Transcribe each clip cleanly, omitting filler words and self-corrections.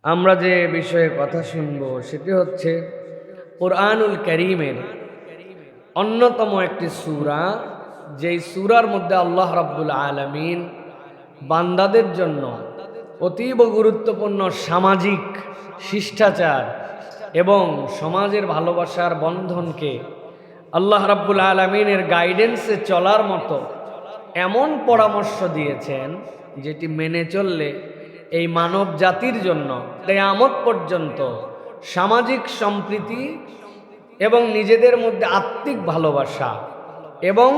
আমরা যে বিষয়ে কথা শুনব সেটি হচ্ছে কুরআনুল কারীমের অন্যতম একটি সূরা, যেই সূরার মধ্যে আল্লাহ রাব্বুল আলামিন বান্দাদের জন্য অতীব গুরুত্বপূর্ণ সামাজিক শিষ্টাচার এবং সমাজের ভালোবাসার বন্ধনকে আল্লাহ রাব্বুল আলামিনের গাইডেন্সে চলার মতো এমন পরামর্শ দিয়েছেন, যেটি মেনে চললে এই মানব জাতির জন্য কিয়ামত পর্যন্ত সামাজিক সম্প্রীতি এবং নিজেদের মধ্যে আত্মিক ভালোবাসা এবং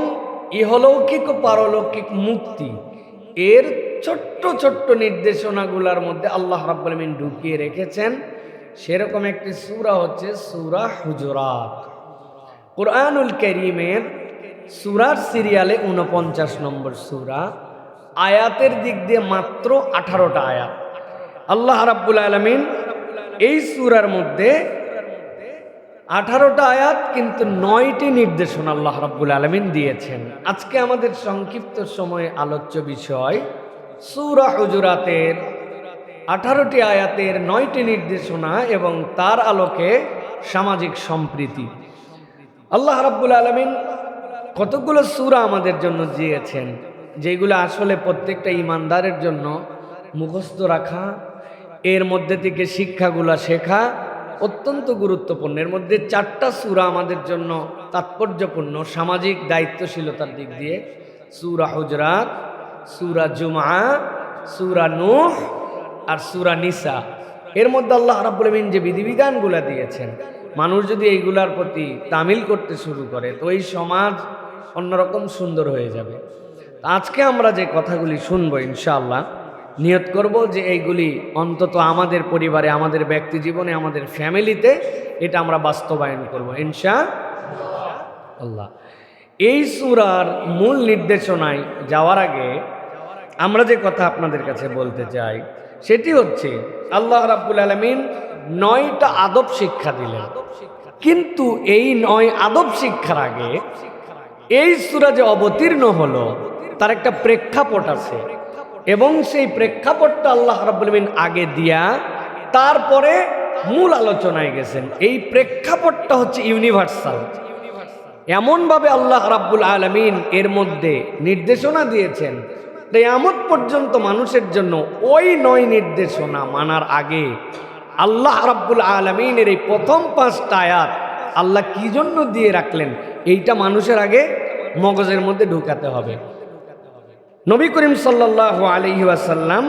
ইহলৌকিক ও পারলৌকিক মুক্তি এর ছোট্ট ছোট্ট নির্দেশনাগুলোর মধ্যে আল্লাহ রাব্বুল আলামিন ঢুকিয়ে রেখেছেন। সেরকম একটি সূরা হচ্ছে সূরা হুজুরাত। কুরআনুল কারীমের সূরার সিরিয়ালে ৪৯ নম্বর সূরা, আয়াতের দিক দিয়ে মাত্র 18টা আয়াত। আল্লাহ রাব্বুল আলামিন এই সূরার মধ্যে 18টা আয়াত, কিন্তু 9টি নির্দেশনা আল্লাহ রাব্বুল আলামিন দিয়েছেন। আজকে আমাদের সংক্ষিপ্ত সময়ে আলোচ্য বিষয় সূরা হুজুরাতের 18টি আয়াতের 9টি নির্দেশনা এবং তার আলোকে সামাজিক সম্প্রীতি। আল্লাহ রাব্বুল আলামিন কতগুলো সূরা আমাদের জন্য দিয়েছেন, যেগুলো আসলে প্রত্যেকটা ঈমানদারের জন্য মুখস্থ রাখা, এর মধ্যে থেকে শিক্ষাগুলো শেখা অত্যন্ত গুরুত্বপূর্ণ। এর মধ্যে 4টা সূরা আমাদের জন্য তাৎপর্যপূর্ণ সামাজিক দায়িত্বশীলতার দিক দিয়ে: সূরা হুজরাত, সূরা জুমআ, সূরা নূহ আর সূরা নিসা। এর মধ্যে আল্লাহ রাব্বুল আলামিন যে বিধিবিধানগুলো দিয়েছেন, মানুষ যদি এইগুলার প্রতি তামিল করতে শুরু করে তো এই সমাজ অন্যরকম সুন্দর হয়ে যাবে। আজকে আমরা যে কথাগুলি শুনবো ইনশাআল্লাহ, নিয়ত করব যে এইগুলি অন্তত আমাদের পরিবারে, আমাদের ব্যক্তি জীবনে, আমাদের ফ্যামিলিতে এটা আমরা বাস্তবায়ন করব ইনশাআল্লাহ। এই সূরার মূল নির্দেশনায় যাওয়ার আগে আমরা যে কথা আপনাদের কাছে বলতে চাই সেটি হচ্ছে আল্লাহ রাব্বুল আলামিন 9টা আদব শিক্ষা দিলেন, কিন্তু এই 9 আদব শিক্ষার আগে এই সূরা যে অবতীর্ণ হলো তার একটা প্রেক্ষাপট আছে, এবং সেই প্রেক্ষাপটটা আল্লাহ রাব্বুল আলামিন আগে দিয়া তারপরে মূল আলোচনায় গেছেন। এই প্রেক্ষাপটটা হচ্ছে ইউনিভার্সাল। এমনভাবে আল্লাহ রাব্বুল আলামিন এর মধ্যে নির্দেশনা দিয়েছেন, কিয়ামত পর্যন্ত মানুষের জন্য ওই 9 নির্দেশনা মানার আগে আল্লাহ রাব্বুল আলামিনের এই প্রথম 5টা আয়াত আল্লাহ কি জন্য দিয়ে রাখলেন, এইটা মানুষের আগে মগজের মধ্যে ঢুকাতে হবে। নবী করিম সাল্লাল্লাহু আলাইহি ওয়াসাল্লাম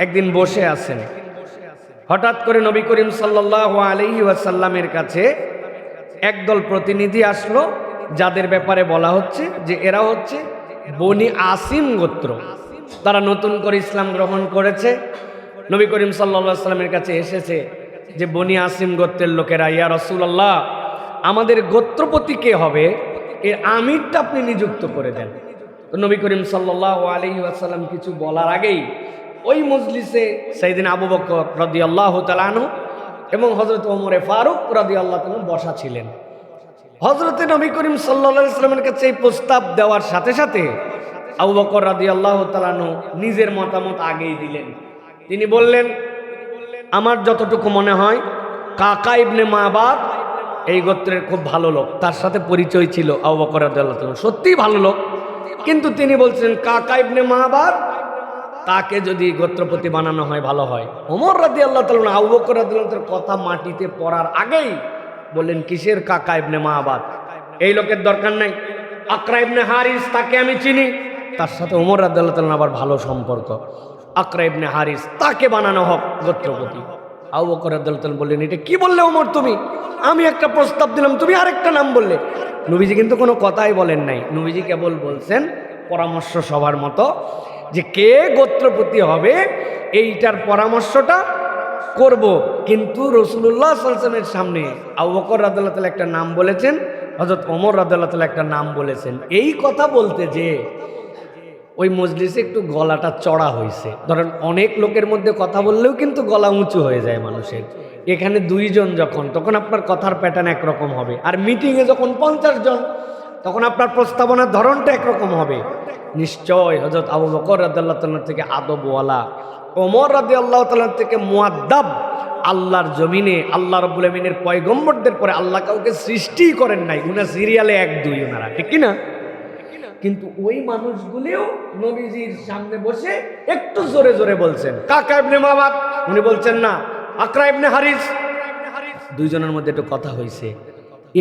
একদিন বসে আছেন। হঠাৎ করে নবী করিম সাল্লাল্লাহু আলাইহি ওয়াসাল্লামের কাছে একদল প্রতিনিধি আসলো, যাদের ব্যাপারে বলা হচ্ছে যে এরা হচ্ছে বনি আসিম গোত্র। তারা নতুন করে ইসলাম গ্রহণ করেছে। নবী করিম সাল্লাল্লাহু আলাইহি ওয়াসাল্লামের কাছে এসেছে যে বনি আসিম গোত্রের লোকেরা, ইয়া রাসূলুল্লাহ, আমাদের গোত্রপতি কে হবে, এর আমিরটা আপনি নিযুক্ত করে দেন। তো নবী করিম সাল্লাল্লাহু আলাইহি ওয়াসাল্লাম কিছু বলার আগেই ওই মজলিসে সাইয়েদনা আবু বকর রাদিয়াল্লাহু তাআলা আনহু এবং হযরত ওমর ফারুক রাদিয়াল্লাহু তাআলা বসা ছিলেন। হযরতে নবী করিম সাল্লাল্লাহু আলাইহি ওয়াসাল্লামের কাছে এই প্রস্তাব দেওয়ার সাথে সাথে আবু বকর রাদিয়াল্লাহু তাআলা আনহু নিজের মতামত আগেই দিলেন। তিনি বললেন, আমার যতটুকু মনে হয় কাকা ইবনে মাবাদ এই গোত্রের খুব ভালো লোক, তার সাথে পরিচয় ছিল আবু বকর রাদিয়াল্লাহু তাআলা, সত্যিই ভালো লোক। কিন্তু তিনি বলছেন কাকা ইবনে মাবাদ, তাকে যদি গোত্রপতি বানানো হয় ভালো হয়। ওমর রাদিয়াল্লাহু তাআলা আবু বকর রাদিয়াল্লাহু তাআলার কথা মাটিতে পড়ার আগেই বললেন, কিসের কাকা ইবনে মাবাদ, এই লোকের দরকার নাই। আকরা ইবনে হারিস, তাকে আমি চিনি, তার সাথে ওমর রাদিয়াল্লাহু তাআলা আবার ভালো সম্পর্ক। আকরা ইবনে হারিস, তাকে বানানো হোক গোত্রপতি। আবু বকর রাদিয়াল্লাহু তাআলা বললেন, এটা কি বললে ওমর তুমি? আমি একটা প্রস্তাব দিলাম, তুমি আরেকটা নাম বললে। নবীজি কিন্তু কোনো কথাই বলেন নাই। নবীজি কেবল বলছেন পরামর্শ সবার মতো যে কে গোত্রপতি হবে এইটার পরামর্শটা করব। কিন্তু রাসূলুল্লাহ সাল্লাল্লাহু আলাইহি ওয়াসাল্লামের সামনে আবু বকর রাদিয়াল্লাহু তাআলা একটা নাম বলেছেন, হযরত ওমর রাদিয়াল্লাহু তাআলা একটা নাম বলেছেন। এই কথা বলতে যে ওই মজলিসে একটু গলাটা চড়া হয়েছে। ধরেন অনেক লোকের মধ্যে কথা বললেও কিন্তু গলা উঁচু হয়ে যায় মানুষের। এখানে 2 জন যখন, তখন আপনার কথার প্যাটার্ন একরকম হবে, আর মিটিংয়ে যখন 50 জন তখন আপনার প্রস্তাবনার ধরনটা একরকম হবে। নিশ্চয় হযরত আবু বকর রাদিয়াল্লাহু তাআলা থেকে আদবওয়ালা, ওমর রাদিয়াল্লাহু তাআলা থেকে মুআদ্দাব আল্লাহর জমিনে আল্লাহ রাব্বুল আমিনের পয়গম্বরদের পরে আল্লাহ কাউকে সৃষ্টি করেন নাই, উনার সিরিয়ালে 1-2 ওনারা, ঠিক কি না? কিন্তু ওই মানুষগুলিও নবীজির সামনে বসে একটু জোরে জোরে বলছেন কাকা ইবনে মামাত, উনি বলছেন না আকরা ইবনে হারিস, দুইজনের মধ্যে একটু কথা হয়েছে।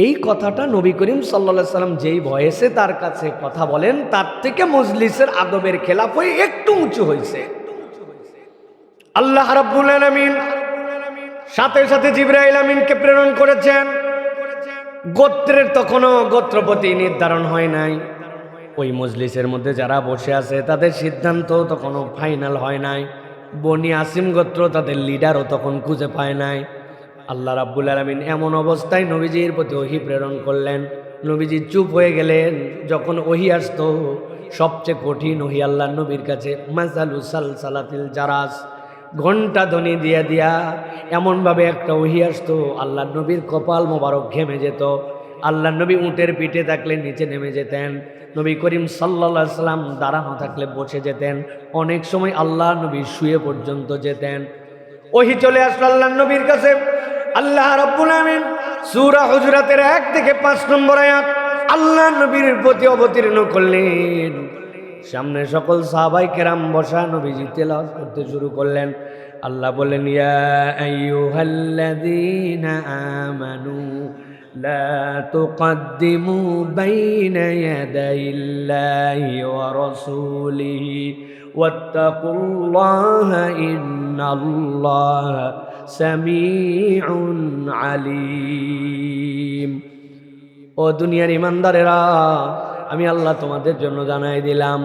এই কথাটা নবী করিম সাল্লাল্লাহু আলাইহি সাল্লাম যেই ভয়েসে তার কাছে কথা বলেন তার থেকে মজলিসের আদবের খেলাফ হয়ে একটু উঁচু হয়েছে। আল্লাহ রাব্বুল আলামিন সাথে সাথে জিবরাইল আমিনকে প্রেরণ করেছেন। গোত্রের তখনও গোত্রপতি নির্ধারণ হয় নাই, ওই মজলিসের মধ্যে যারা বসে আছে তাদের সিদ্ধান্ত তখনও ফাইনাল হয় নাই। বনি আসিম গোত্র তাদের লিডারও তখন খুঁজে পায় নাই। আল্লাহ রাব্বুল আলামিন এমন অবস্থায় নবীজির প্রতি ওহী প্রেরণ করলেন, নবীজি চুপ হয়ে গেলেন। যখন ওহী আসতো সবচেয়ে কঠিন ওহী আল্লাহ নবীর কাছে মাসালু সালসালাতিল জারাস, ঘন্টা ধ্বনি দিয়া দিয়া এমনভাবে একটা ওহী আসতো আল্লাহ নবীর কপাল মোবারক ঘেমে যেত। আল্লাহ নবী উটের পিঠে থাকলে নিচে নেমে যেতেন, নবী করিম সাল্লাল্লাহু আলাইহি সাল্লাম দাঁড়ানো থাকলে বসে যেতেন, অনেক সময় আল্লাহ নবী শুয়ে পর্যন্ত যেতেন। ওহী চলে আসলো আল্লাহ নবীর কাছে। আল্লাহ রাব্বুল আমিন সূরা হুজুরাতের 1 থেকে 5 নম্বর আয়াত আল্লাহ নবীর প্রতি অবতীর্ণ করলেন। সামনে সকল সাহাবাই কেরাম বসা, নবীজি তেলাওয়াত করতে শুরু করলেন। আল্লাহ বলেন ইয়া আইয়ুহাল্লাযীনা আমানু লা তুকদ্দিমু বাইনা ইয়াদাইল্লাহি ওয়া রাসূলিহি ওয়াত্তাকুল্লাহা ইন্নাল্লাহা সামিউন আলিম। ও দুনিয়ার ইমানদারেরা, আমি আল্লাহ তোমাদের জন্য জানাই দিলাম,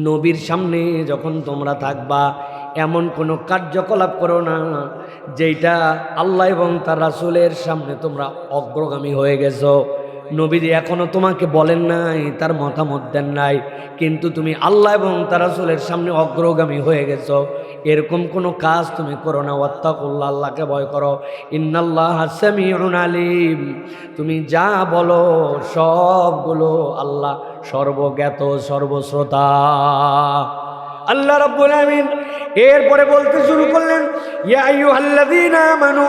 নবীর সামনে যখন তোমরা থাকবা এমন কোনো কার্যকলাপ করো না যেটা আল্লাহ এবং তার রাসূলের সামনে তোমরা অগ্রগামী হয়ে গেছো। নবীজি এখনো তোমাকে বলেন নাই, তার মতামত দেন নাই, কিন্তু তুমি আল্লাহ এবং তার রাসূলের সামনে অগ্রগামী হয়ে গেছো। এরকম কোনো কাজ তুমি করো না। ওয়াত্তাকুল্লাহ, আল্লাহকে ভয় করো। ইন্নাল্লাহা সামিউন আলিম, তুমি যা বলো সবগুলো আল্লাহ সর্বজ্ঞাত সর্বশ্রোতা। আল্লাহ রাব্বুল আমিন এরপরে বলতে শুরু করলেন ইয়া আইয়ুহাল্লাযীনা আমানু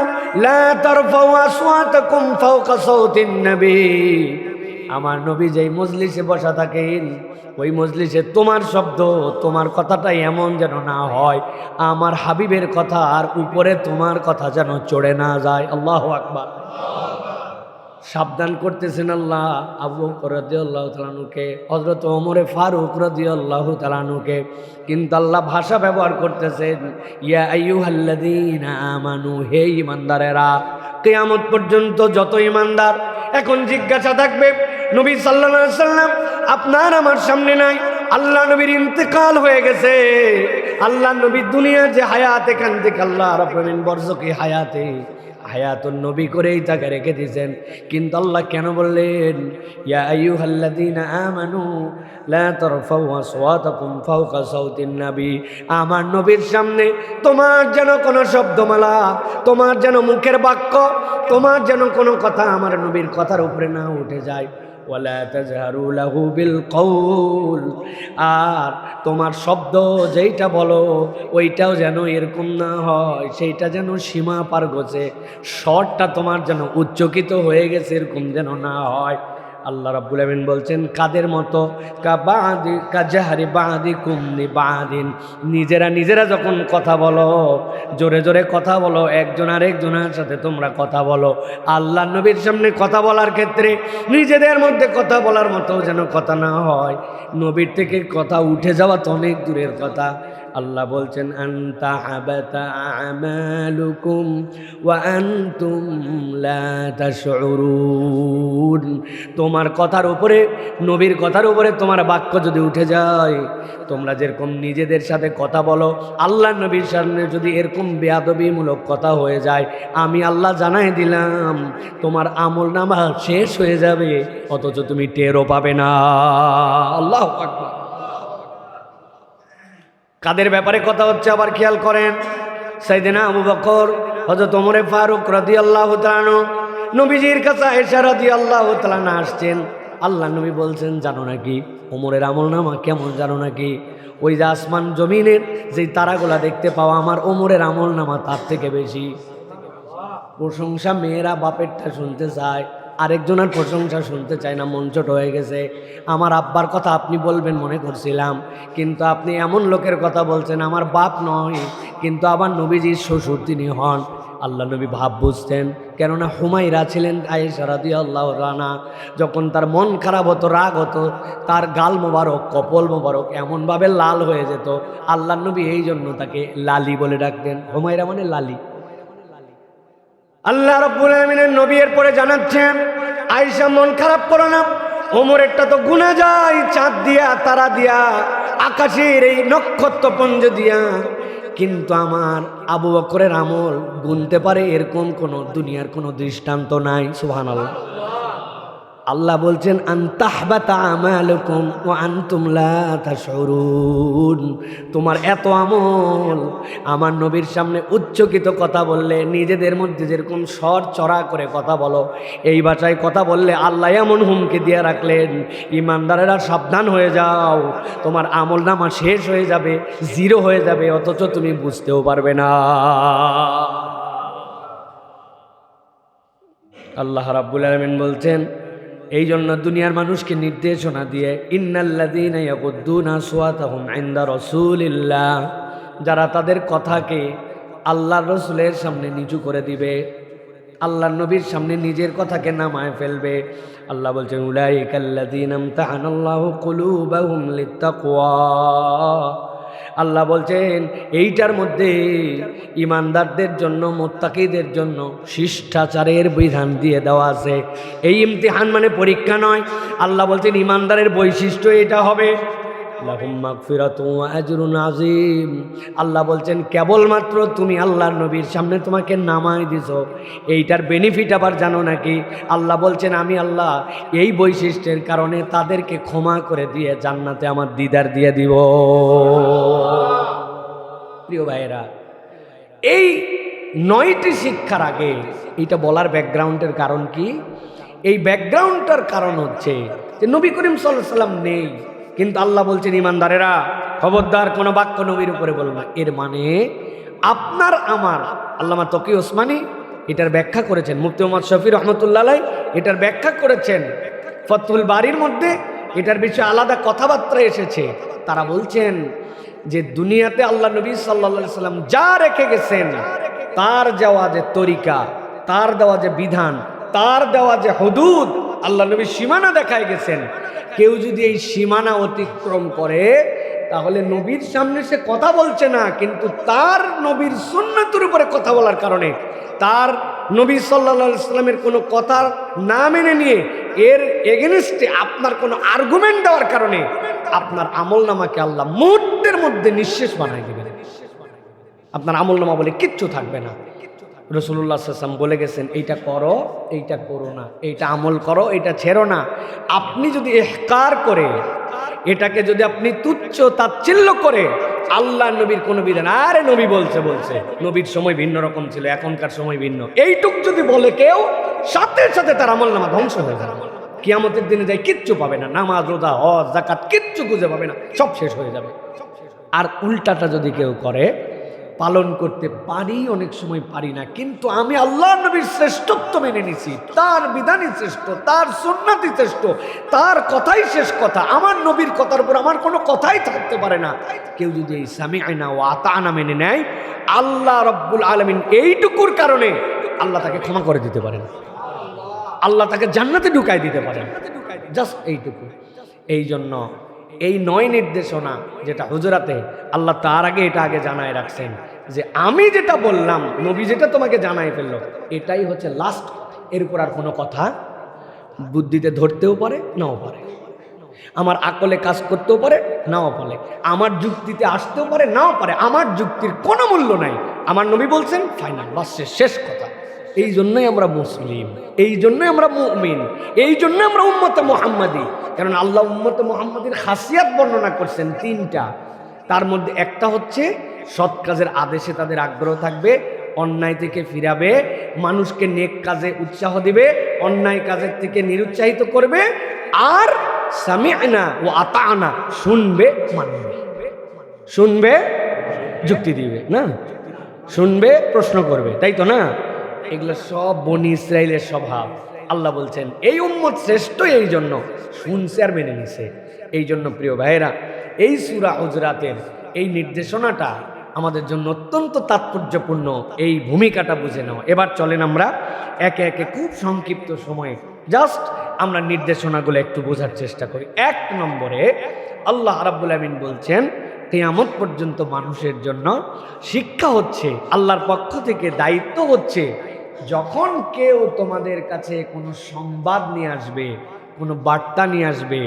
লা তারফাউ আসওয়াতাকুম ফাওকা সাওতিন নবী। আমার নবী যেই মজলিসে বসা থাকেন ওই মজলিসে তোমার শব্দ, তোমার কথাটা এমন যেন না হয় আমার হাবিবের কথা আর উপরে তোমার কথা যেন চড়ে না যায়। আল্লাহু আকবার। সাবধান করতেছেন আল্লাহ আবু বকর রাদিয়াল্লাহু তাআলা আনহুকে, হযরত ওমর ফারুক রাদিয়াল্লাহু তাআলা আনহুকে, কিন্তু আল্লাহ ভাষা ব্যবহার করতেছেন ইয়া আইয়ুহাল্লাযীনা আমানু, হে ঈমানদারেরা। কিয়ামত পর্যন্ত যত ঈমানদার এখন জিজ্ঞাসা থাকবে নবী সাল্লাল্লাহু আলাইহি সাল্লাম আপনার আমার সামনে নাই, আল্লাহ নবীর ইন্তেকাল হয়ে গেছে, আল্লাহ নবী দুনিয়ার যে হায়াত এখান থেকে আল্লাহ রাব্বুল আমিন বরজকি হায়াতুন নবী করেই তাকে রেখে দিয়েছেন। কিন্তু আল্লাহ কেন বললেন ইয়া আইয়ুহাল্লাযীনা আমানু লা তারফাউ আসওয়াতাকুম ফাওকা সাওতিন নবী, আমার নবীর সামনে তোমার যেন কোনো শব্দমালা, তোমার যেন মুখের বাক্য, তোমার যেন কোনো কথা আমার নবীর কথার উপরে না উঠে যায়। ওয়ালা তাজহারু লাহু বিল কওল, আর তোমার শব্দ যেইটা বলো ওইটাও যেন এরকম না হয়, সেইটা যেন সীমা পার গেছে, স্বরটা তোমার যেন উচ্চকিত হয়ে গেছে এরকম যেন না হয়। আল্লাহ রাব্বুল আমিন বলছেন কাদের মতো, কাজাহারি বাদিকুম লিবাদিন, নিজেরা যখন কথা বলো জোরে জোরে কথা বলো, একজন আরেকজনের সাথে তোমরা কথা বলো। আল্লাহ নবীর সামনে কথা বলার ক্ষেত্রে নিজেদের মধ্যে কথা বলার মতো যেন কথা না হয়, নবীর থেকে কথা উঠে যাওয়া তো অনেক দূরের কথা। আল্লাহ বলছেন আনতা হাবাতা আমালুকুম ওয়া আনতুম লা তাশউরুন, তোমার কথার উপরে, নবীর কথার উপরে তোমার বাক্য যদি উঠে যায়, তোমরা যেরকম নিজেদের সাথে কথা বলো, আল্লাহ নবীর সামনে যদি এরকম বেয়াদবিমূলক কথা হয়ে যায়, আমি আল্লাহ জানাই দিলাম তোমার আমলনামা শেষ হয়ে যাবে, অথচ তুমি টেরও পাবে না। আল্লাহু আকবার। কাদের ব্যাপারে কথা হচ্ছে আবার খেয়াল করেন। সাইয়েদনা আবু বকর, হযরত ওমর ফারুক রাদিয়াল্লাহু তাআলা আনহু নবীজির কাছে আয়েশা রাদিয়াল্লাহু তাআলা আনহা আসছেন। আল্লাহ নবী বলছেন জানো নাকি ওমরের আমলনামা কেমন জানো নাকি? ওই যে আসমান জমিনের যেই তারাগুলা দেখতে পাওয়া আমার ওমরের আমল নামা তার থেকে বেশি। প্রশংসা মেয়েরা বাপেরটা শুনতে চায়, আরেকজনের প্রশংসা শুনতে চায় না, মন ছোট হয়ে গেছে। আমার আব্বার কথা আপনি বলবেন মনে করছিলাম, কিন্তু আপনি এমন লোকের কথা বলছেন, আমার বাপ নয় কিন্তু আবার নবীজির শ্বশুর তিনি হন। আল্লাহ নবী ভাব বুঝতেন, কেননা হুমায়রা ছিলেন আয়েশা রাদিয়াল্লাহু আনহা, যখন তার মন খারাপ হতো, রাগ হতো, তার গাল মোবারক, কপল মোবারক এমনভাবে লাল হয়ে যেত, আল্লাহ নবী এই জন্য তাকে লালি বলে ডাকতেন। হুমায়রা মানে লালি। আল্লাহ রাব্বুল আলামিনের নবী এর পরে জানাচ্ছেন, আয়েশা মন খারাপ করো না, ওমরেরটা তো গুনা যায় চাঁদ দিয়া, তারা দিয়া, আকাশের এই নক্ষত্রপুঞ্জ দিয়া, কিন্তু আমার আবু বকরের আমল গুনতে পারে এরকম কোন দুনিয়ার কোন দৃষ্টান্ত নাই। সুবহানাল্লাহ। আল্লাহ বলছেন, আনতাহবাতা আমালুকুম ওয়া আনতুম লা তাশউরুন। তোমার এত আমল, আমার নবীর সামনে উচ্চকিত কথা বললে, নিজেদের মধ্যে যেরকম স্বর চড়া করে কথা বলো, এই ভাষায় কথা বললে আল্লাহ এমন হুমকি দিয়ে রাখলেন, ইমানদারেরা সাবধান হয়ে যাও, তোমার আমল নামা শেষ হয়ে যাবে, জিরো হয়ে যাবে, অথচ তুমি বুঝতেও পারবে না। আল্লাহ রাব্বুল আলামিন বলছেন, এই জন্য দুনিয়ার মানুষকে নির্দেশনা দিয়ে, ইন্নাল্লাযীনা ইয়াগুদ্দুনা আসওয়াতাহুম ইনদা রাসূলিল্লাহ, যারা তাদের কথাকে আল্লাহর রাসূলের সামনে নিচু করে দিবে, আল্লাহর নবীর সামনে নিজের কথাকে নামায় ফেলবে, আল্লাহ বলছেন, উলাইকাল্লাযীনা ইমতাহানাল্লাহু কুলুবাহুম লিত্তাকওয়া। আল্লাহ বলছেন, এইটার মধ্যে ইমানদারদের জন্য, মুত্তাকিদের জন্য শিষ্টাচারের বিধান দিয়ে দেওয়া আছে। এই ইমতিহান মানে পরীক্ষা নয়। আল্লাহ বলছেন ইমানদারের বৈশিষ্ট্য এটা হবে, লাহুম মাগফিরাতুন ওয়া আজরুন আযীম। আল্লাহ বলছেন কেবলমাত্র তুমি আল্লাহর নবীর সামনে তোমাকে নামাই দিছো, এইটার বেনিফিট আবার জানো নাকি? আল্লাহ বলছেন আমি আল্লাহ এই বৈশিষ্ট্যের কারণে তাদেরকে ক্ষমা করে দিয়ে জান্নাতে আমার দিদার দিয়ে দিব। প্রিয় ভাইয়েরা, এই 9টি শিক্ষার আগে এইটা বলার ব্যাকগ্রাউন্ডের কারণ কি? এই ব্যাকগ্রাউন্ডটার কারণ হচ্ছে যে নবী করিম সাল্লাল্লাহু আলাইহি ওয়াসাল্লাম নেই, কিন্তু আল্লাহ বলছেন ইমানদারেরা খবরদার কোনো বাক্য নবীর উপরে বলবে না। এর মানে আপনার আমার আল্লামা তকি ওসমানী এটার ব্যাখ্যা করেছেন, মুফতি মুহাম্মদ শফি রহমতুল্লাহ আলাইহি এটার ব্যাখ্যা করেছেন, ফতহুল বারীর মধ্যে এটার বিষয়ে আলাদা কথাবার্তা এসেছে। তারা বলছেন যে দুনিয়াতে আল্লাহ নবী সাল্লাল্লাহু আলাইহি সাল্লাম যা রেখে গেছেন, তার দেওয়া যে তরিকা, তার দেওয়া যে বিধান, তার দেওয়া যে হুদুদ, আল্লাহ নবী সীমানা দেখায় গেছেন, কেউ যদি এই সীমানা অতিক্রম করে তাহলে নবীর সামনে সে কথা বলছে না, কিন্তু তার নবীর সুন্নতের উপরে কথা বলার কারণে, তার নবী সাল্লাল্লাহু আলাইহি সাল্লামের কোনো কথা না মেনে নিয়ে এর এগেনস্টে আপনার কোনো আর্গুমেন্ট দেওয়ার কারণে আপনার আমলনামাকে আল্লাহ মুহূর্তের মধ্যে নিঃশেষ বানায় দিবেন। আপনার আমলনামা বলে কিচ্ছু থাকবে না। রাসূলুল্লাহ সাল্লাল্লাহু আলাইহি ওয়াসাল্লাম বলে গেছেন, এইটা করো, এইটা করো না, এইটা আমল করো, এইটা ছেড়ো না। আপনি যদি ইহকার করে, এটাকে যদি আপনি তুচ্ছ তাচ্ছিল্য করে, আল্লাহ নবীর কোনো বিধান, আরে নবী বলছে, নবীর সময় ভিন্ন রকম ছিল, এখনকার সময় ভিন্ন, এইটুক যদি বলে কেউ, সাথে সাথে তার আমলনামা ধ্বংস হয়ে যাবে। কিয়ামতের দিনে যাই কিচ্ছু পাবে না, নামাজ রোজা হজ যাকাত কিচ্ছু খুঁজে পাবে না, সব শেষ হয়ে যাবে। আর উল্টাটা যদি কেউ করে, পালন করতে পারি, অনেক সময় পারি না, কিন্তু আমি আল্লাহ নবীর শ্রেষ্ঠত্ব মেনে নিছি, তার বিধানই শ্রেষ্ঠ, তার সুন্নাতই শ্রেষ্ঠ, তার কথাই শেষ কথা, আমার নবীর কথার উপর আমার কোনো কথাই থাকতে পারে না। কেউ যদি এই সামিআনা ওয়া আতানা মেনে নেয়, আল্লাহ রাব্বুল আলামিন এইটুকুর কারণে আল্লাহ তাকে ক্ষমা করে দিতে পারেন, আল্লাহ তাকে জান্নাতে ঢুকাই দিতে পারেন, জাস্ট এইটুকু। এই জন্য এই 9 নির্দেশনা যেটা হুজুরাতে আল্লাহ তার আগে এটা আগে জানায় রাখছেন, যে আমি যেটা বললাম, নবী যেটা তোমাকে জানাই ফেললো, এটাই হচ্ছে লাস্ট। এরপর আর কোনো কথা বুদ্ধিতে ধরতেও পারে, নাও পারে, আমার আকলে কাজ করতেও পারে, নাও পারে, আমার যুক্তিতে আসতেও পারে, নাও পারে, আমার যুক্তির কোনো মূল্য নাই। আমার নবী বলছেন ফাইনাল, বাস শেষ কথা। এই জন্যই আমরা মুসলিম, এই জন্যই আমরা মুমিন, এই জন্য আমরা উম্মতে মুহাম্মাদি। কারণ আল্লাহ উম্মতে মুহাম্মাদির খাসিয়াত বর্ণনা করছেন 3টা, তার মধ্যে একটা হচ্ছে সৎ কাজের আদেশে তাদের আগ্রহ থাকবে, অন্যায় থেকে ফিরাবে, মানুষকে নেক কাজে উৎসাহ দিবে, অন্যায় কাজের থেকে নিরুৎসাহিত করবে, আর সামিআনা ওয়া আতানা, শুনবে, মানবে। শুনবে, যুক্তি দিবে, না শুনবে, প্রশ্ন করবে, তাই তো না? এগুলো সব বনি ইসরাইলের স্বভাব। আল্লাহ বলছেন এই উম্মত শ্রেষ্ঠ এই জন্য শুনছে আর মেনে নিছে। এই জন্য প্রিয় ভাইয়েরা, এই সূরা হুজরাতের এই নির্দেশনাটা আমাদের জন্য অত্যন্ত তাৎপর্যপূর্ণ। এই ভূমিকাটা বুঝে নাও। এবার চলেন আমরা একে একে খুব সংক্ষিপ্ত সময়ে জাস্ট আমরা নির্দেশনাগুলো একটু বোঝার চেষ্টা করি। 1 নম্বরে আল্লাহ রাব্বুল আমিন বলছেন কিয়ামত পর্যন্ত মানুষের জন্য শিক্ষা হচ্ছে, আল্লাহর পক্ষ থেকে দায়িত্ব হচ্ছে, যখন কেউ তোমাদের কাছে কোনো সংবাদ নিয়ে আসবে, কোনো বার্তা নিয়ে আসবে,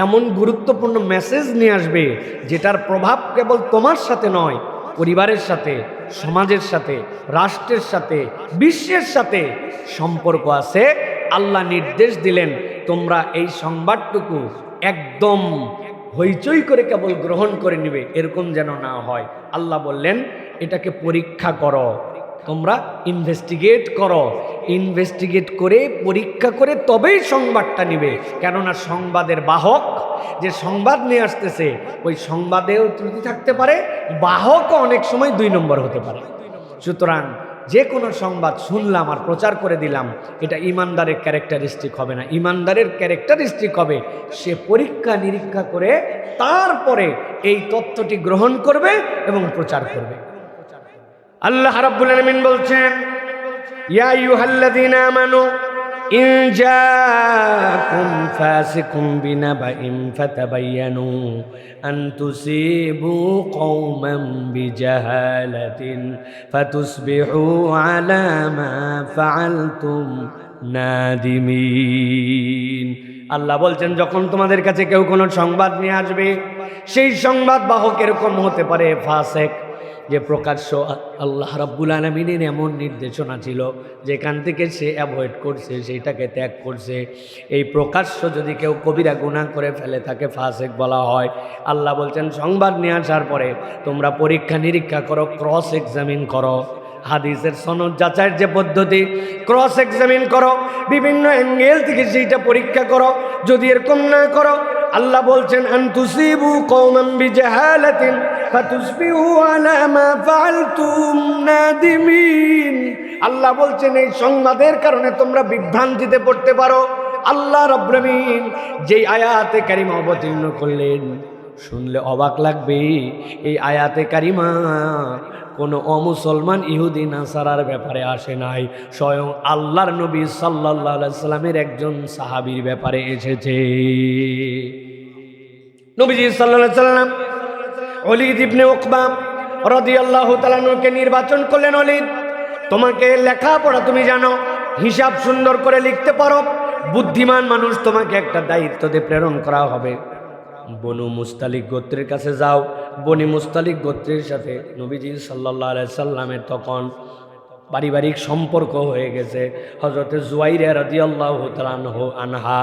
এমন গুরুত্বপূর্ণ মেসেজ নিয়ে আসবে যেটার প্রভাব কেবল তোমার সাথে নয়, পরিবারের সাথে, সমাজের সাথে, রাষ্ট্রের সাথে, বিশ্বের সাথে সম্পর্ক আছে, আল্লাহ নির্দেশ দিলেন তোমরা এই সংবাদটুকু একদম হইচই করে কেবল গ্রহণ করে নিবে, এরকম যেন না হয়। আল্লাহ বললেন এটাকে পরীক্ষা করো, তোমরা ইনভেস্টিগেট করো, ইনভেস্টিগেট করে পরীক্ষা করে তবেই সংবাদটা নিবে। কেননা সংবাদের বাহক যে সংবাদ নিয়ে আসতেছে ওই সংবাদেও ত্রুটি থাকতে পারে, বাহকও অনেক সময় 2 নম্বর হতে পারে। সুতরাং যে কোনো সংবাদ শুনলাম আর প্রচার করে দিলাম, এটা ইমানদারের ক্যারেক্টারিস্টিক হবে না। ইমানদারের ক্যারেক্টারিস্টিক হবে সে পরীক্ষা নিরীক্ষা করে তারপরে এই তথ্যটি গ্রহণ করবে এবং প্রচার করবে। আল্লাহ রাব্বুল আলামিন বলছেন ইয়া আইয়ুহাল্লাযীনা আমানু ইন জাআকুম ফাসিকুম বিনাবাইন ফাতাবায়ানু আন তুসিবু কওমান বিজাহালাতিন ফাতুসবিহু আলা মা ফাআলতুম নাদিমিন। আল্লাহ বলছেন যখন তোমাদের কাছে কেউ কোনো সংবাদ নিয়ে আসবে, সেই সংবাদ বাহক এরকম হতে পারে ফাসিক, যে প্রকাশ্য আল্লাহ রাব্বুল আলামিনের এমন নির্দেশনা ছিল যেখান থেকে সে অ্যাভয়েড করছে, সেইটাকে ত্যাগ করছে। এই প্রকাশ্য যদি কেউ কবিরা গুনাহ করে ফেলে তাকে ফাসিক বলা হয়। আল্লাহ বলছেন সংবাদ নিয়ে আসার পরে তোমরা পরীক্ষা নিরীক্ষা করো, ক্রস এক্সামিন করো, হাদিসের সনদ যাচাইয়ের যে পদ্ধতি, ক্রস এক্সামিন করো, বিভিন্ন অ্যাঙ্গেল থেকে সেইটা পরীক্ষা করো। যদি এরকম না করো, আল্লাহ বলছেন আন তুসিবু কওমান বিজাহালাতিন ফাতুসবিহু আলা মা ফাআলতুম নাদিমিন। আল্লাহ বলছেন এই সংবাদের কারণে তোমরা বিভ্রান্তিতে পড়তে পারো। আল্লাহ রাব্বুল আমিন যেই আয়াতে কারিমা অবতীর্ণ করলেন, শুনলে অবাক লাগবে। এই আয়াতে কারিমা কোনো অমুসলমান ইহুদি নাসারার ব্যাপারে আসে নাই, স্বয়ং আল্লাহর নবী সাল্লাল্লাহু আলাইহি সাল্লামের একজন সাহাবীর ব্যাপারে এসেছে। নবীজি সাল্লাল্লাহু আলাইহি সাল্লাম ওলীদ ইবনে উকবা রাদিয়াল্লাহু তাআলা আনহুকে নির্বাচন করলেন। ওলীদ, তোমাকে লেখাপড়া তুমি জানো, হিসাব সুন্দর করে লিখতে পারো, বুদ্ধিমান মানুষ, তোমাকে একটা দায়িত্বতে প্রেরণ করা হবে। বনু মুস্তালিক গোত্রের কাছে যাও। বনি মুস্তালিক গোত্রের সাথে নবীজি সাল্লাল্লাহু আলাইহি সাল্লামের তখন পারিবারিক সম্পর্ক হয়ে গেছে। হযরতে জুয়াইরা রাদিয়াল্লাহু তাআলা আনহা,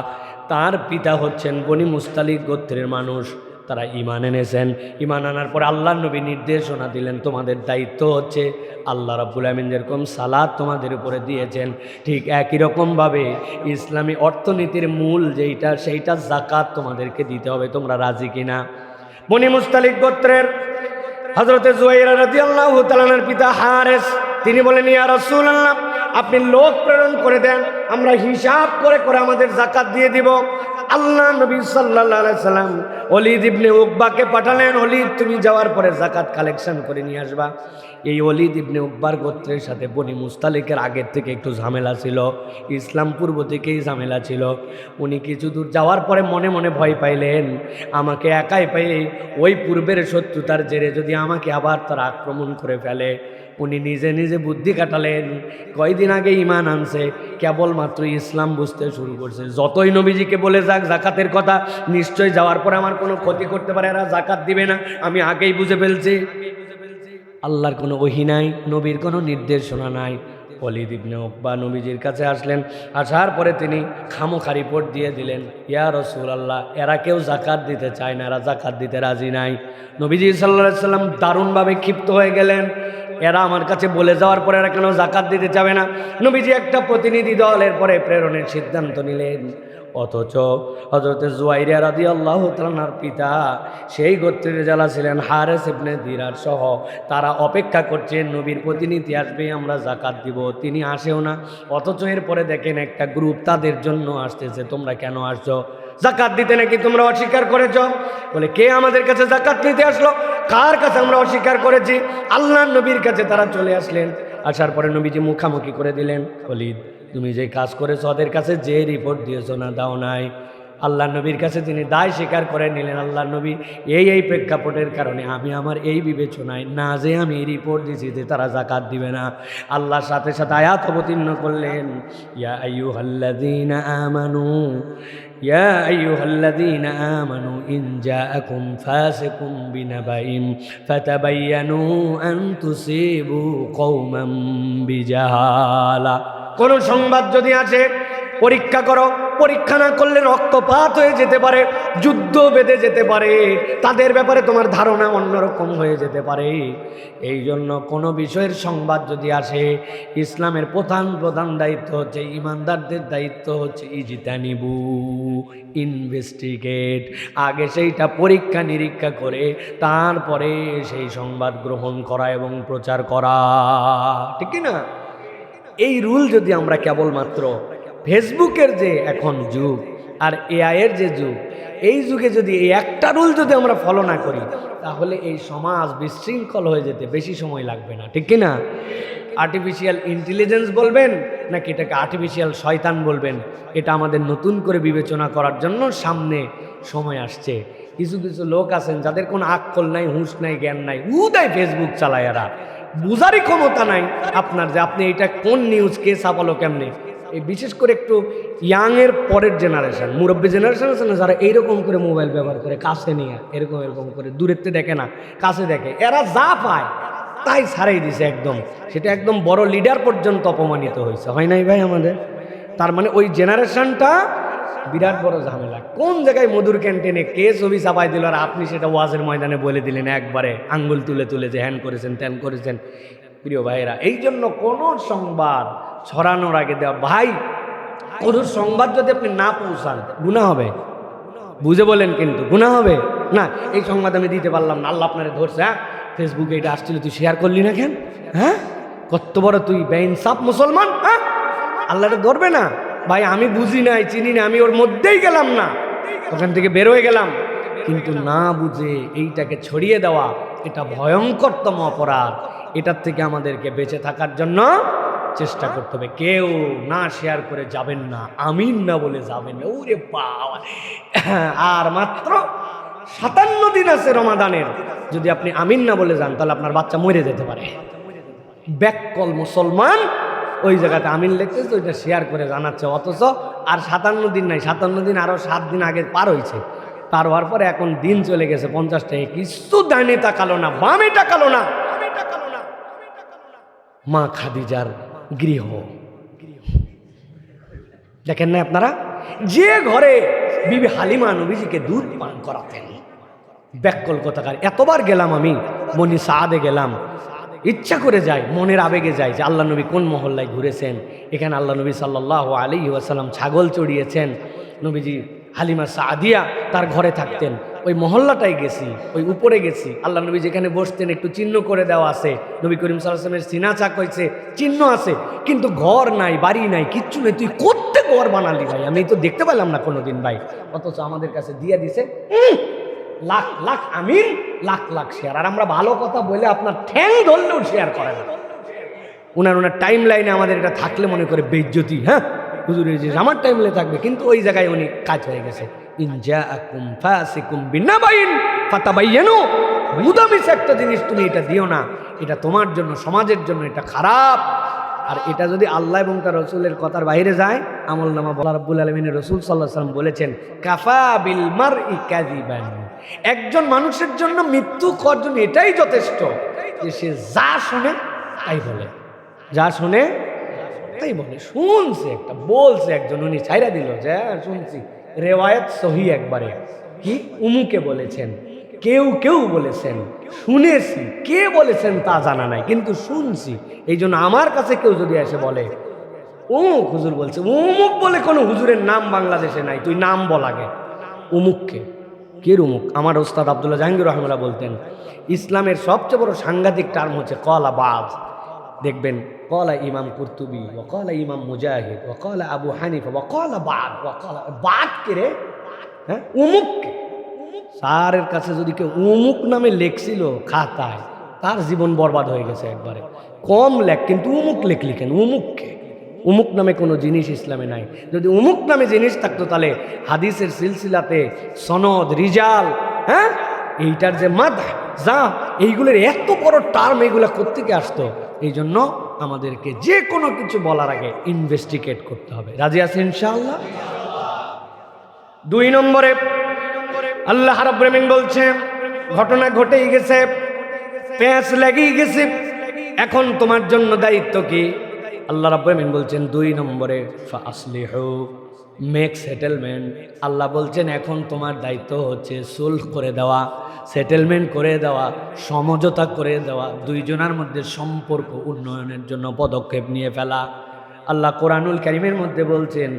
তার পিতা হচ্ছেন বনি মুস্তালিক গোত্রের মানুষ। তারা ঈমান এনেছেন। ঈমান আনার পর আল্লাহর নবী নির্দেশনা দিলেন তোমাদের দায়িত্ব হচ্ছে আল্লাহ রাব্বুল আমিন যেরকম সালাত তোমাদের উপরে দিয়েছেন, ঠিক একই রকমভাবে ইসলামী অর্থনীতির মূল যেইটা সেইটা যাকাত তোমাদেরকে দিতে হবে। তোমরা রাজি কিনা? বনি মুস্তালিক গোত্রের হযরতে জুয়াইরা রাদিয়াল্লাহু তাআলার পিতা হারেস, তিনি বলেন ইয়া রাসূলুল্লাহ, আপনি লোক প্রেরণ করে দেন, আমরা হিসাব করে করে আমাদের যাকাত দিয়ে দিব। আল্লাহ নবী সাল্লাল্লাহু আলাইহি সাল্লাম ওলীদ ইবনে উকবাকে পাঠালেন, ওলীদ তুমি যাওয়ার পরে যাকাত কালেকশন করে নিয়ে আসবা। এই ওলীদ ইবনে উকবার গোত্রের সাথে বনি মুস্তালিকের আগের থেকে একটু ঝামেলা ছিল, ইসলাম পূর্ব থেকেই ঝামেলা ছিল। উনি কিছু দূর যাওয়ার পরে মনে মনে ভয় পাইলেন, আমাকে একাই পেয়ে ওই পূর্বের শত্রুতার জেরে যদি আমাকে আবার তারা আক্রমণ করে ফেলে। উনি নিজে নিজে বুদ্ধি কাটালেন। কয়দিন আগে ঈমান আনছে, কেবলমাত্র ইসলাম বুঝতে শুরু করছে। যতই নবীজিকে বলে যাক যাকাতের কথা, নিশ্চয় যাওয়ার পরে আমার কোনো ক্ষতি করতে পারে, এরা যাকাত দিবে না, আমি আগেই বুঝে ফেলছি। আল্লাহর কোনো ওহী নাই, নবীর কোনো নির্দেশনা নাই। ওলীদ ইবনে উকবা নবীজির কাছে আসলেন। আসার পরে তিনি খামোখা রিপোর্ট দিয়ে দিলেন, ইয়া রাসূলুল্লাহ, এরা কেউ যাকাত দিতে চায় না, এরা যাকাত দিতে রাজি নাই। নবীজি সাল্লাল্লাহু আলাইহি সাল্লাম দারুণভাবে ক্ষিপ্ত হয়ে গেলেন, এরা আমার কাছে বলে যাওয়ার পরে এরা কেন যাকাত দিতে চাবে না। নবীজি একটা প্রতিনিধি দলের পরে প্রেরণের সিদ্ধান্ত নিলেন। অথচ হযরত জুয়াইরিয়া রাদিয়াল্লাহু তাআলার পিতা সেই গোত্রের যারা ছিলেন হারেস ইবনে দিরার সহ তারা অপেক্ষা করছেন নবীর প্রতিনিধি আসবে, আমরা যাকাত দিব, তিনি আসেও না। অথচ এরপরে দেখেন একটা গ্রুপ তাদের জন্য আসতেছে, তোমরা কেন আসছো? যাকাত দিতে নাকি তোমরা অস্বীকার করেছ? বলে কে আমাদের কাছে যাকাত নিতে আসলো? কার কাছে আমরা অস্বীকার করেছি? আল্লাহর নবীর কাছে তারা চলে আসলেন। আসার পরে নবীজি মুখামুখি করে দিলেন, ওলীদ তুমি যে কাজ করেছো ওদের কাছে যে রিপোর্ট দিয়েছো না, দাও নাই। আল্লাহ নবীর কাছে তিনি দায় স্বীকার করে নিলেন, আল্লাহ নবী এই প্রেক্ষাপটের কারণে আমি আমার এই বিবেচনায় না যে আমি রিপোর্ট দিয়েছি যে তারা যাকাত দিবে না, আল্লাহর সাথে সাথে আয়াত অবতীর্ণ করলেন, ইয়া আইয়ুহাল্লাযীনা আমানু ইয়া আইয়ুহাল্লাযীনা আমানু ইন জাআকুম ফাসিকুম বিনাবাইন ফাতাবায়ানু আন তুসিবু কওমান বিজাহালা। কোন সংবাদ যদি আসে পরীক্ষা করো, পরীক্ষা না করলে রক্তপাত হয়ে যেতে পারে, যুদ্ধ বেঁধে যেতে পারে, তাদের ব্যাপারে তোমার ধারণা অন্যরকম হয়ে যেতে পারে। এই জন্য কোনো বিষয়ের সংবাদ যদি আসে, ইসলামের প্রধান দায়িত্ব হচ্ছে, ইমানদারদের দায়িত্ব হচ্ছে ইজতানিবু, ইনভেস্টিগেট, আগে সেইটা পরীক্ষা নিরীক্ষা করে তারপরে সেই সংবাদ গ্রহণ করা এবং প্রচার করা, ঠিক না? এই রুল যদি আমরা কেবলমাত্র ফেসবুকের যে এখন যুগ আর এআইয়ের যে যুগ, এই যুগে যদি এই একটা রুল যদি আমরা ফলো না করি, তাহলে এই সমাজ বিশৃঙ্খল হয়ে যেতে বেশি সময় লাগবে না, ঠিক কিনা? আর্টিফিশিয়াল ইন্টেলিজেন্স বলবেন নাকি এটাকে আর্টিফিশিয়াল শয়তান বলবেন, এটা আমাদের নতুন করে বিবেচনা করার জন্য সামনে সময় আসছে। কিছু কিছু লোক আছেন যাদের কোনো আক্কল নাই, হুঁশ নাই, জ্ঞান নাই, উদয় ফেসবুক চালায়, এরা বুঝারই ক্ষমতা নাই আপনার যে আপনি এটা কোন নিউজ কে ছাপালো কেমনে। এই বিশেষ করে একটু ইয়াংয়ের পরের জেনারেশন, মুরব্বী জেনারেশন আছে না, যারা এইরকম করে মোবাইল ব্যবহার করে কাছে নিয়ে এরকম করে দূরেতে দেখে না, কাছে দেখে, এরা যা পায় তাই ছাড়াই দিছে একদম, সেটা একদম বড় লিডার পর্যন্ত অপমানিত হয়েছে, হয় নাই ভাই আমাদের? তার মানে ওই জেনারেশনটা বিরাট বড় ঝামেলা। কোন জায়গায় মধুর ক্যান্টিনে কে ছবি চাপাই দিল আর আপনি সেটা ওয়াজের ময়দানে বলে দিলেন একবারে আঙ্গুল তুলে তুলে যে হ্যান করেছেন ত্যান করেছেন। প্রিয় ভাইয়েরা, এই জন্য কোনো সংবাদ ছড়ানোর আগে দেওয়া, ভাই কোনো সংবাদ যদি আপনি না পৌঁছান গুনাহ হবে, বুঝে বলেন, কিন্তু গুনাহ হবে না। এই সংবাদ আমি দিতে পারলাম না, আল্লাহ আপনারে ধরছে, হ্যাঁ ফেসবুকে এটা আসছিল তুই শেয়ার করলি না কেন? হ্যাঁ কত বড় তুই বেইনসাফ মুসলমান, হ্যাঁ আল্লাহটা ধরবে না? ভাই আমি বুঝি নাই, চিনি না, আমি ওর মধ্যেই গেলাম না, ওখান থেকে বের হয়ে গেলাম, কিন্তু না বুঝে এইটাকে ছড়িয়ে দেওয়া এটা ভয়ঙ্করতম অপরাধ। এটার থেকে আমাদেরকে বেঁচে থাকার জন্য চেষ্টা করতে হবে। কেউ না শেয়ার করে যাবেন না, আমিন না বলে যাবেন না। ওরে বাবা, আর মাত্র 57 দিন আছে রমাদানের, যদি আপনি আমিন না বলে যান তাহলে আপনার বাচ্চা মরে যেতে পারে। ব্যাককল মুসলমান ওই জায়গাতে আমিন লিখতেছে, ওইটা শেয়ার করে জানাচ্ছে, অথচ আর 57 দিন নাই, 57 দিন আরও 7 দিন আগে পার হয়েছে, পার হওয়ার পরে এখন দিন চলে গেছে 50টায়, কিছু ডানে তাকালো না, বামে তাকালো না। মা খাদিজার গৃহ দেখেন না আপনারা, যে ঘরে বিবি হালিমা নবীজিকে দুধ পান করাতেন। ব্যাককল কথাকার, এতবার গেলাম আমি বনি সাদে গেলাম, ইচ্ছা করে যাই, মনের আবেগে যাই যে আল্লাহ নবী কোন মহল্লায় ঘুরেছেন, এখানে আল্লাহ নবী সাল্লাল্লাহু আলাইহি ওয়াসাল্লাম ছাগল চড়িয়েছেন, নবীজি হালিমা সাদিয়া তার ঘরে থাকতেন, ওই মহল্লাটায় গেছি, ওই উপরে গেছি, আল্লাহ নবী যেখানে বসতেন একটু চিহ্ন করে দেওয়া আছে, নবী করিম সাল্লাল্লাহু আলাইহি ওয়াসাল্লামের সিনা চাক হয়েছে, চিহ্ন আছে, কিন্তু ঘর নাই, বাড়ি নাই, কিচ্ছু নেই। তুই করতে ঘর বানালি ভাই, আমি তো দেখতে পেলাম না কোনোদিন ভাই, অথচ আমাদের কাছে দিয়ে দিছে লাখ লাখ আমিন, লাখ লাখ শেয়ার, আর আমরা ভালো কথা বলে আপনার ঠ্যাং ধরলেও শেয়ার করে না। ওনার টাইম লাইনে আমাদের এটা থাকলে মনে করে বেইজ্জতি, হ্যাঁ হুজুর আমার টাইম লাইনে থাকবে, কিন্তু ওই জায়গায় উনি কাজ হয়ে গেছে। ইন জাআকুম ফাসিকুম বিনাবাইন ফাতাবায়ানু, মুদামিস একটা জিনিস তুমি এটা দিও না, এটা তোমার জন্য, সমাজের জন্য এটা খারাপ। আর এটা যদি আল্লাহ এবং তার রসুলের কথার বাইরে যায়, আমলনামা বলা রাব্বুল আলামিনের রসুল সাল্লাল্লাহু আলাইহি ওয়াসাল্লাম বলেছেন, কাফা বিল মারই কাযিবান, একজন মানুষের জন্য মৃত্যু অর্জন এটাই যথেষ্ট যে সে যা শুনে তাই বলে, যা শুনে তাই বলে। শুনছে একটা বলছে একজন, উনি ছাইরা দিল যে শুনছি, রেওয়ায়াত সহি একবারে, কি উমুকে বলেছেন, কেউ বলেছেন, শুনেছি, কে বলেছেন তা জানা নাই, কিন্তু শুনছি। এই জন্য আমার কাছে কেউ যদি এসে বলে অমুক হুজুর বলছে, অমুক বলে কোনো হুজুরের নাম বাংলাদেশে নাই, তুই নাম বল আগে। অমুককে কে অমুক? আমার ওস্তাদ আব্দুল্লাহ জাহাঙ্গীর রহমাল্লাহ বলতেন ইসলামের সবচেয়ে বড় সাংঘাতিক টার্ম হচ্ছে কলা বাজ। দেখবেন কলা ইমাম কুরতুবি, ও কলা ইমাম মুজাহিদ, ও কলা আবু হানিফা, ও কলা বাদ, ও কলা বাদ কে রে? হ্যাঁ, অমুককে। স্যারের কাছে যদি কেউ অমুক নামে লেখছিল খাতায়, তার জীবন বরবাদ হয়ে গেছে একবারে। কম লেখ, কিন্তু অমুক লেখলি কেন? অমুককে। অমুক নামে কোনো জিনিস ইসলামে নাই। যদি অমুক নামে জিনিস থাকতো তাহলে হাদিসের সিলসিলাতে সনদ, রিজাল, হ্যাঁ, এইটার যে মাদহ যা, এইগুলোর এত বড় টার্ম, এইগুলা কোত্থেকে আসতো? এই জন্য আমাদেরকে যে কোনো কিছু বলার আগে ইনভেস্টিগেট করতে হবে। রাজি আছেন ইনশাআল্লাহ? 2 নম্বরে আল্লাহ রাব্বুল আমিন বলছে ঘটনা ঘটেই গেছে, প্যাঁচ লেগেই গেছে, এখন তোমার জন্য দায়িত্ব কি? আল্লাহ রাব্বুল আমিন বলছেন 2 নম্বরে ফাসলিহু, মেক সেটেলমেন্ট। আল্লাহ বলছেন এখন তোমার দায়িত্ব হচ্ছে সুলহ করে দেওয়া, সেটেলমেন্ট করে দেওয়া, সমঝোতা করে দেওয়া, দুইজনের মধ্যে সম্পর্ক উন্নয়নের জন্য পদক্ষেপ নিয়ে ফেলা। আল্লাহ কোরআনুল কারীমের মধ্যে বলছেন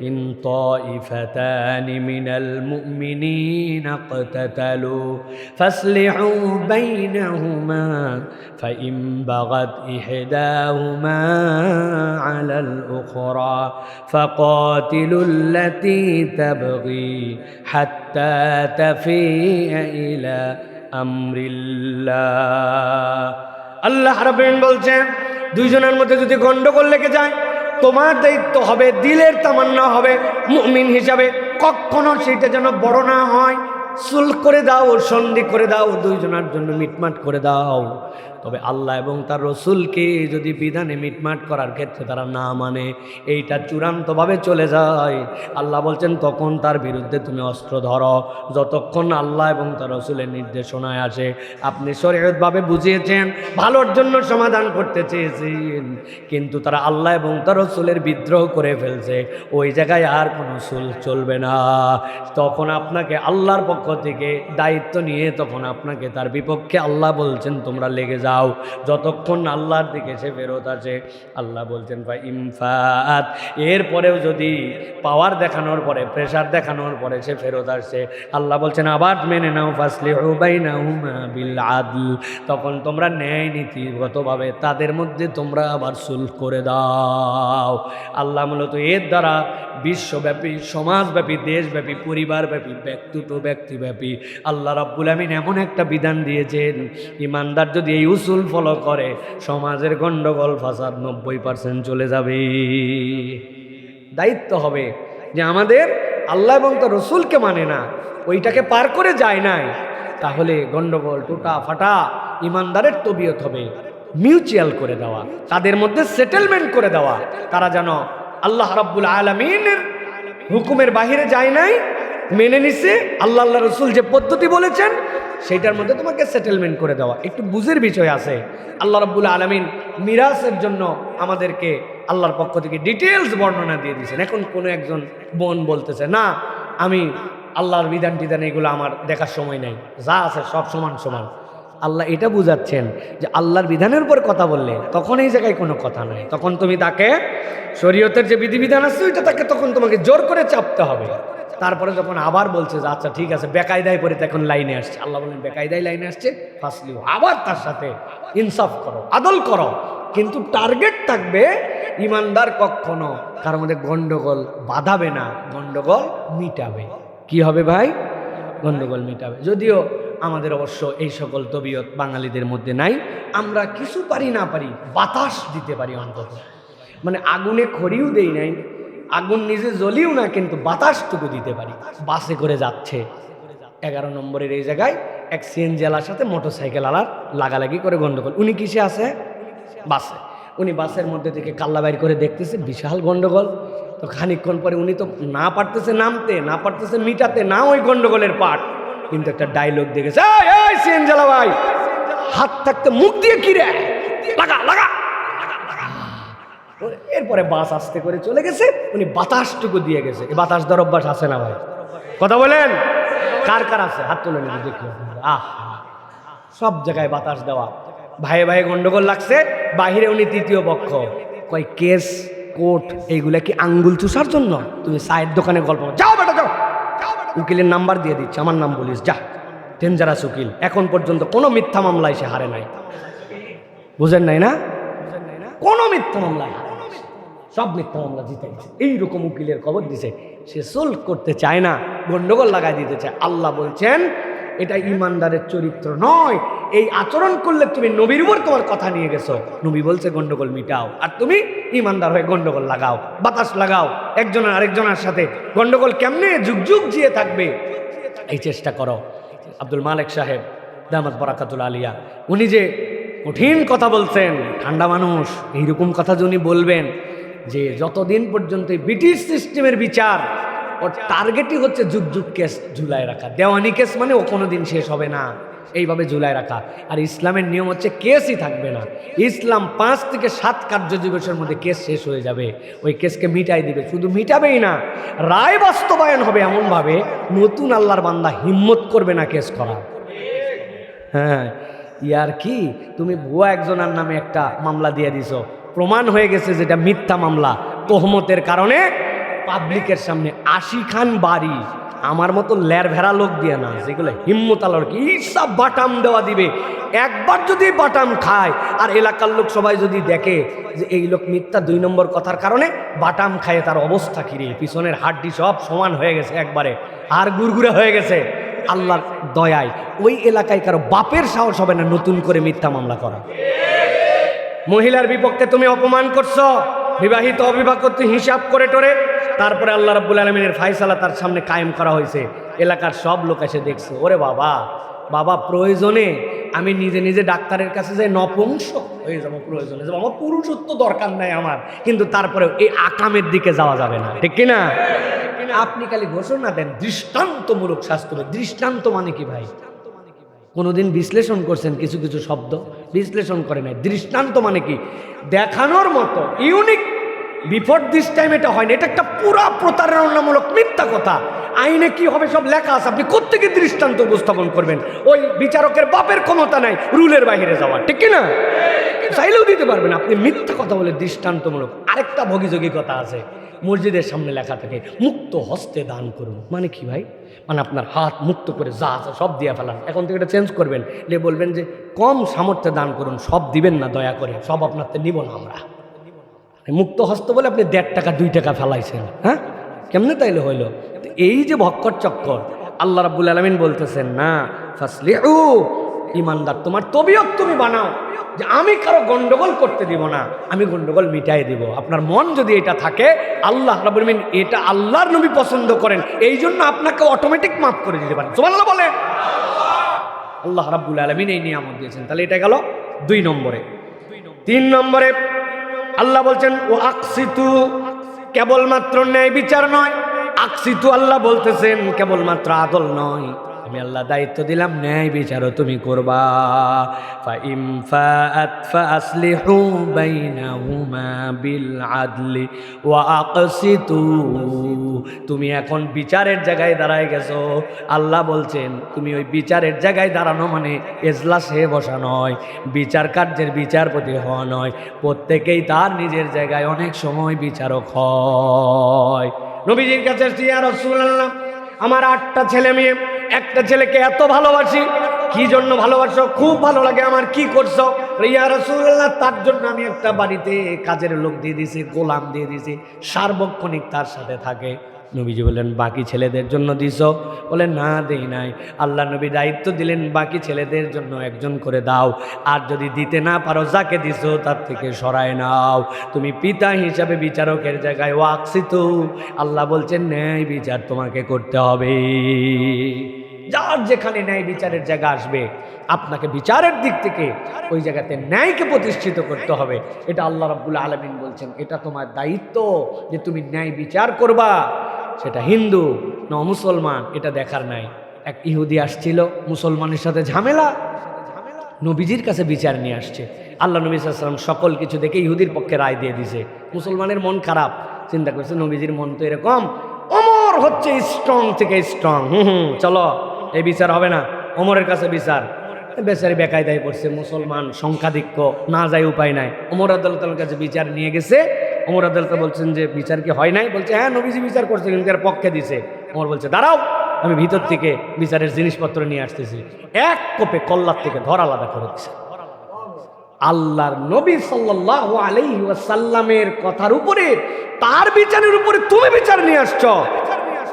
ইন তাইফাতানি মিনাল মুমিনিনা ইকতাতালু ফাসলিহু বাইনাহুমা ফাইন বাগাত ইহদাহুমা আলাল উখরা ফাকাতিলুল্লাতী তাবগী হাত্তা তাফিয়া ইলা আমরিল্লাহ। আল্লাহ রাব্বুল আলামিন বলছেন দুইজনের মধ্যে যদি গন্ডগোল লেগে যায়, তোমার দায়িত্ব হবে, দিলের তামান্না হবে মুমিন হিসাবে, কখনো সেটা যেন বড় না হয়। সুলহ করে দাও, সন্ধি করে দাও, দুইজনের জন্য মিটমাট করে দাও। তবে আল্লাহ এবং তার রসুলকে যদি বিধানে মিটমাট করার ক্ষেত্রে তারা না মানে, এইটা চূড়ান্তভাবে চলে যায়, আল্লাহ বলছেন তখন তার বিরুদ্ধে তুমি অস্ত্র ধরো, যতক্ষণ আল্লাহ এবং তার রসুলের নির্দেশনায় আসে। আপনি শরীয়তভাবে বুঝিয়েছেন, ভালোর জন্য সমাধান করতে চেয়েছেন, কিন্তু তারা আল্লাহ এবং তার রসুলের বিদ্রোহ করে ফেলছে, ওই জায়গায় আর কোনো সুলহ চলবে না। তখন আপনাকে আল্লাহর পক্ষ থেকে দায়িত্ব নিয়ে তখন আপনাকে তার বিপক্ষে আল্লাহ বলছেন তোমরা লেগে যাও, যতক্ষণ আল্লাহর দিকে সে ফেরত আসে। আল্লাহ বলছেন ইমফাত, এরপরেও যদি পাওয়ার দেখানোর পরে, প্রেশার দেখানোর পরে সে ফেরত আসছে, আল্লাহ বলছেন আবার মেনে নাও, ফাসলিহু বাইনাহুমা বিল আদল, তখন তোমরা ন্যায় নীতিগতভাবে তাদের মধ্যে তোমরা আবার সুলহ করে দাও। আল্লাহ মূলত এর দ্বারা বিশ্বব্যাপী, সমাজব্যাপী, দেশব্যাপী, পরিবারব্যাপী, ব্যক্তি টু ব্যক্তিব্যাপী আল্লাহ রাব্বুল আমিন এমন একটা বিধান দিয়েছেন, ইমানদার যদি এই উসুল ফলো করে সমাজের গন্ডগোল ফাসাদ 90% চলে যাবে। দায়িত্ব হবে যে আমাদের আল্লাহ এবং তার রসুলকে মানে না, ওইটাকে পার করে যায় নাই, তাহলে গন্ডগোল, টুটা ফাটা, ইমানদারের তবিয়ত হবে মিউচুয়াল করে দেওয়া, তাদের মধ্যে সেটেলমেন্ট করে দেওয়া। তারা যেন আল্লাহ রাব্বুল আলামিনের হুকুমের বাহিরে যায় নাই, মেনে নিছে আল্লাহ আল্লাহ রসুল যে পদ্ধতি বলেছেন সেইটার মধ্যে তোমাকে সেটেলমেন্ট করে দেওয়া। একটু বুঝের বিষয় আছে। আল্লাহ রাব্বুল আলামিন মিরাসের জন্য আমাদেরকে আল্লাহর পক্ষ থেকে ডিটেলস বর্ণনা দিয়ে দিয়েছেন। এখন কোনো একজন বোন বলতেছে না আমি আল্লাহর বিধান টিধান এগুলো আমার দেখার সময় নেই, যা আছে সব সমান সমান। আল্লাহ এটা বুঝাচ্ছেন যে আল্লাহর বিধানের উপর কথা বললে তখন এই জায়গায় কোনো কথা নাই, তখন তুমি তাকে শরীয়তের যে বিধিবিধান আছে ওইটা তাকে তখন তোমাকে জোর করে চাপতে হবে। তারপরে যখন আবার বলছে যে আচ্ছা ঠিক আছে বেকায়দায় পরে এখন লাইনে আসছে, আল্লাহ বলেন বেকায়দায় লাইনে আসছে ফাসলিহু, আবার তার সাথে ইনসাফ করো, আদল করো, কিন্তু টার্গেট থাকবে ইমানদার কখনো কারোর মধ্যে গন্ডগোল বাঁধাবে না, গন্ডগোল মিটাবে। কি হবে ভাই? গন্ডগোল মিটাবে। যদিও আমাদের অবশ্য এই সকল তবিয়ত বাঙালিদের মধ্যে নাই, আমরা কিছু পারি না পারি বাতাস দিতে পারি অন্তত, মানে আগুনে খড়িও দেই নাই, আগুন নিজে জ্বলিও না, কিন্তু বাতাসটুকু দিতে পারি। বাসে করে যাচ্ছে 11 নম্বরের এই জায়গায় এক সিএনজি আলার সাথে মোটরসাইকেল আলার লাগালাগি করে গন্ডগোল। উনি কিসে আছে? বাসে। উনি বাসের মধ্যে থেকে কাল্লা বাইর করে দেখতেছে বিশাল গন্ডগোল। তো খানিকক্ষণ পরে উনি তো না পারতেছে নামতে, না পারতেছে মিটাতে, না ওই গন্ডগোলের পাট, কিন্তু একটা ডায়লগ দেখেছে, এই সিএনজি আলা ভাই, হাত থাকতে মুখ দিয়ে কিরে লাগা লাগা। এরপরে বাস আস্তে করে চলে গেছে, উনি বাতাসটুকু দিয়ে গেছে। এই বাতাস দেওয়ার অভ্যাস আছে না ভাই? কথা বলেন, কার কার আছে? হাত তুলে নেবে দেখি। সব জায়গায় বাতাস দেওয়া। ভাইয়ে ভাইয়ে গন্ডগোল লাগছে, বাহিরে উনি তৃতীয় পক্ষ। কয় কেস কোট এইগুলা কি আঙ্গুল চুষার জন্য? তুমি চায়ের দোকানে গল্প যাও বেটা যাও, উকিলের নাম্বার দিয়ে দিচ্ছে, আমার নাম বলিস যা, ডেঞ্জারাস উকিল। এখন পর্যন্ত কোনো মিথ্যা মামলায় সে হারে নাই, বুঝেন নাই না? কোনো মিথ্যা মামলায় হারে নাই, সব মিথ্যা মামলা জিতে গেছে। এইরকম উকিলের খবর দিছে, সে সোল্ভ করতে চায় না, গন্ডগোল লাগাই দিতে চায়। আল্লাহ বলছেন এটা ইমানদারের চরিত্র নয়। এই আচরণ করলে তুমি নবীর উপর তোমার কথা নিয়ে গেছো, নবী বলছে গন্ডগোল মিটাও, আর তুমি ইমানদার হয়ে গন্ডগোল লাগাও, বাতাস লাগাও একজনের আরেকজনের সাথে। গন্ডগোল কেমনে যুগ যুগ জিয়ে থাকবে এই চেষ্টা করো। আব্দুল মালিক সাহেব দামাত বরাকাতুল আলিয়া, উনি যে কঠিন কথা বলছেন, ঠান্ডা মানুষ, এইরকম কথা যে উনি বলবেন যে যতদিন পর্যন্ত ব্রিটিশ সিস্টেমের বিচার, ওর টার্গেটই হচ্ছে যুগ যুগ কেস ঝুলায় রাখা। দেওয়ানি কেস মানে ও কোনো দিন শেষ হবে না, এইভাবে ঝুলায় রাখা। আর ইসলামের নিয়ম হচ্ছে কেসই থাকবে না। ইসলাম 5 থেকে 7 কার্য দিবসের মধ্যে কেস শেষ হয়ে যাবে, ওই কেসকে মিটাই দিবে। শুধু মিটাবেই না, রায় বাস্তবায়ন হবে এমনভাবে নতুন আল্লাহর বান্দা হিম্মত করবে না কেস করার। হ্যাঁ, ইয়ার কি, তুমি ভুয়া একজনের নামে একটা মামলা দিয়ে দিছো, প্রমাণ হয়ে গেছে যেটা মিথ্যা মামলা, তোহমতের কারণে পাবলিকের সামনে 80 খান বাড়ি, আমার মতো লের ভেড়া লোক দিয়ে না, যেগুলো হিম্মত আল্লাহর কি সব বাটাম দেওয়া দিবে। একবার যদি বাটাম খায় আর এলাকার লোক সবাই যদি দেখে যে এই লোক মিথ্যা 2 নম্বর কথার কারণে বাটাম খায়, তার অবস্থা কিরে, পিছনের হাড্ডি সব সমান হয়ে গেছে একবারে, আর গুড়গুড়া হয়ে গেছে, আল্লাহর দয়ায় ওই এলাকায় কারো বাপের সাহস হবে না নতুন করে মিথ্যা মামলা করা। মহিলার বিপক্ষে তুমি অপমান করছো, বিবাহিত অবিবাহিত হিসাব করে টোরে, তারপরে আল্লাহ রাব্বুল আলামিনের ফায়সালা তার সামনে কায়েম করা হয়েছে। এলাকার সব লোক এসে দেখছে, ওরে বাবা বাবা, প্রয়োজনে আমি নিজে নিজে ডাক্তারের কাছে যাই নপুংসক হয়ে যাবো, প্রয়োজনে যাবো, আমার পুরুষত্ব দরকার নাই আমার, কিন্তু তারপরে এই আকামের দিকে যাওয়া যাবে না, ঠিক কিনা? আপনি খালি ঘোষণা দেন দৃষ্টান্তমূলক শাস্ত্রে। দৃষ্টান্ত মানে কি ভাই? কোনোদিন বিশ্লেষণ করছেন কিছু কিছু শব্দ? বিশ্লেষণ করে নাই। দৃষ্টান্ত মানে কি? দেখানোর মতো ইউনিক। বিফোর দিস টাইম এটা হয় না, এটা একটা পুরা প্রতারণামূলক মিথ্যা কথা। আইনে কি হবে সব লেখা আছে, আপনি কোত্থেকে দৃষ্টান্ত উপস্থাপন করবেন? ওই বিচারকের বাপের ক্ষমতা নাই রুলের বাইরে যাওয়া, ঠিক কিনা? চাইলেও দিতে পারবেন আপনি মিথ্যা কথা বলে দৃষ্টান্তমূলক। আরেকটা ভগিযোগী কথা আছে, মসজিদের সামনে লেখা থাকে মুক্ত হস্তে দান করুন। মানে কি ভাই? মানে আপনার হাত মুক্ত করে যা আছে সব দিয়ে ফেলান। এখন থেকে এটা চেঞ্জ করবেন, বলবেন যে কম সামর্থ্যে দান করুন, সব দিবেন না দয়া করে, সব আপনার নিব না আমরা। মুক্ত হস্ত বলে আপনি 1.5 টাকা 2 টাকা ফেলাইছেন, হ্যাঁ কেমনে তাইলে হইল? এই যে ভক্কর চক্কর, আল্লাহ রাব্বুল আলামিন বলতেছেন না ফাসলিহু, ইমানদার তোমার তবিয়ত তুমি বানাও যে আমি কারো গন্ডগোল করতে দিব না, আমি গন্ডগোল মিটাই দিব। আপনার মন যদি এটা থাকে, আল্লাহ রাব্বুল আলামিন এটা আল্লাহর নবী পছন্দ করেন, এই জন্য আপনাকে অটোমেটিক মাফ করে দিতে পারেন। সুবহানাল্লাহ বলে। আল্লাহ রাব্বুল আলামিন এই নিয়ামত দিয়েছেন। তাহলে এটা গেল 2 নম্বরে। 3 নম্বরে আল্লাহ বলছেন ও আকসিতু, কেবলমাত্র ন্যায় বিচার নয়। আকসিতু আল্লাহ বলতেছেন কেবলমাত্র আদল নয়, আমি আল্লাহ দায়িত্ব দিলাম ন্যায় বিচারও তুমি করবা। ফাইম ফাআত ফাসলিহু বাইনাহুমা বিল আদলি ওয়া আকসিতু। তুমি এখন বিচারের জায়গায় দাঁড়ায় গেছো, আল্লাহ বলছেন তুমি ওই বিচারের জায়গায় দাঁড়ানো মানে এজলাসে বসা নয়, বিচার কার্যের বিচারপতি হওয়া নয়। প্রত্যেকেই তার নিজের জায়গায় অনেক সময় বিচারক হয়। নবীজির কাছে ইয়া রাসূলুল্লাহ, আমার 8টা ছেলে মেয়ে, একটা ছেলেকে এত ভালোবাসি, কি জন্য ভালোবাসো? খুব ভালো লাগে আমার, কি করছো? ইয়া রাসূলুল্লাহ, তার জন্য আমি একটা বাড়িতে কাজের লোক দিয়ে দিয়েছি, গোলাম দিয়ে দিয়েছি, সার্বক্ষণিক তার সাথে থাকে। নবীজি বললেন বাকি ছেলেদের জন্য দিছো? বলে না দেই নাই। আল্লাহ নবী দায়িত্ব দিলেন বাকি ছেলেদের জন্য একজন করে দাও, আর যদি দিতে না পারো যাকে দিছো তার থেকে সরায় নাও। তুমি পিতা হিসাবে বিচারকের জায়গায় ওয়াকসিতু, আল্লাহ বলছেন ন্যায় বিচার তোমাকে করতে হবে। যার যেখানে ন্যায় বিচারের জায়গা আসবে, আপনাকে বিচারের দিক থেকে ওই জায়গাতে ন্যায়কে প্রতিষ্ঠিত করতে হবে। এটা আল্লাহ রাব্বুল আলামিন বলছেন, এটা তোমার দায়িত্ব যে তুমি ন্যায় বিচার করবা। সেটা হিন্দু না মুসলমান এটা দেখার নাই। এক ইহুদি আসছিল, মুসলমানের সাথে ঝামেলা, নবীজির কাছে বিচার নিয়ে আসছে। আল্লাহ নবী সাল্লাল্লাহু আলাইহি ওয়াসাল্লাম সকল কিছু দেখে ইহুদির পক্ষে রায় দিয়ে দিছে। মুসলমানের মন খারাপ, চিন্তা করছে নবীজির মন তো এরকম, ওমর হচ্ছে স্ট্রং থেকে স্ট্রং, চলো এই বিচার হবে না, ওমরের কাছে বিচার। বেচারি বেকায়দায় পড়ছে, মুসলমান সংখ্যাধিক্য, না যায় উপায় নাই। ওমর রাদিয়াল্লাহু তাআলার কাছে বিচার নিয়ে গেছে, ওমর রাদিয়াল্লাহু তাআলা বলছেন যে বিচার কি হয় নাই? বলছে হ্যাঁ, নবীজি বিচার করছে, কিন্তু এর পক্ষে দিছে। ওমর বলছে দাঁড়াও, আমি ভিতর থেকে বিচারের জিনিসপত্র নিয়ে আসতেছি। এক কোপে কল্লার থেকে ধর আলাদা করে দিছে। আল্লাহর নবী সাল্লাল্লাহু আলাইহি ওয়াসাল্লামের কথার উপরে, তার বিচারের উপরে তুমি বিচার নিয়ে আসছো।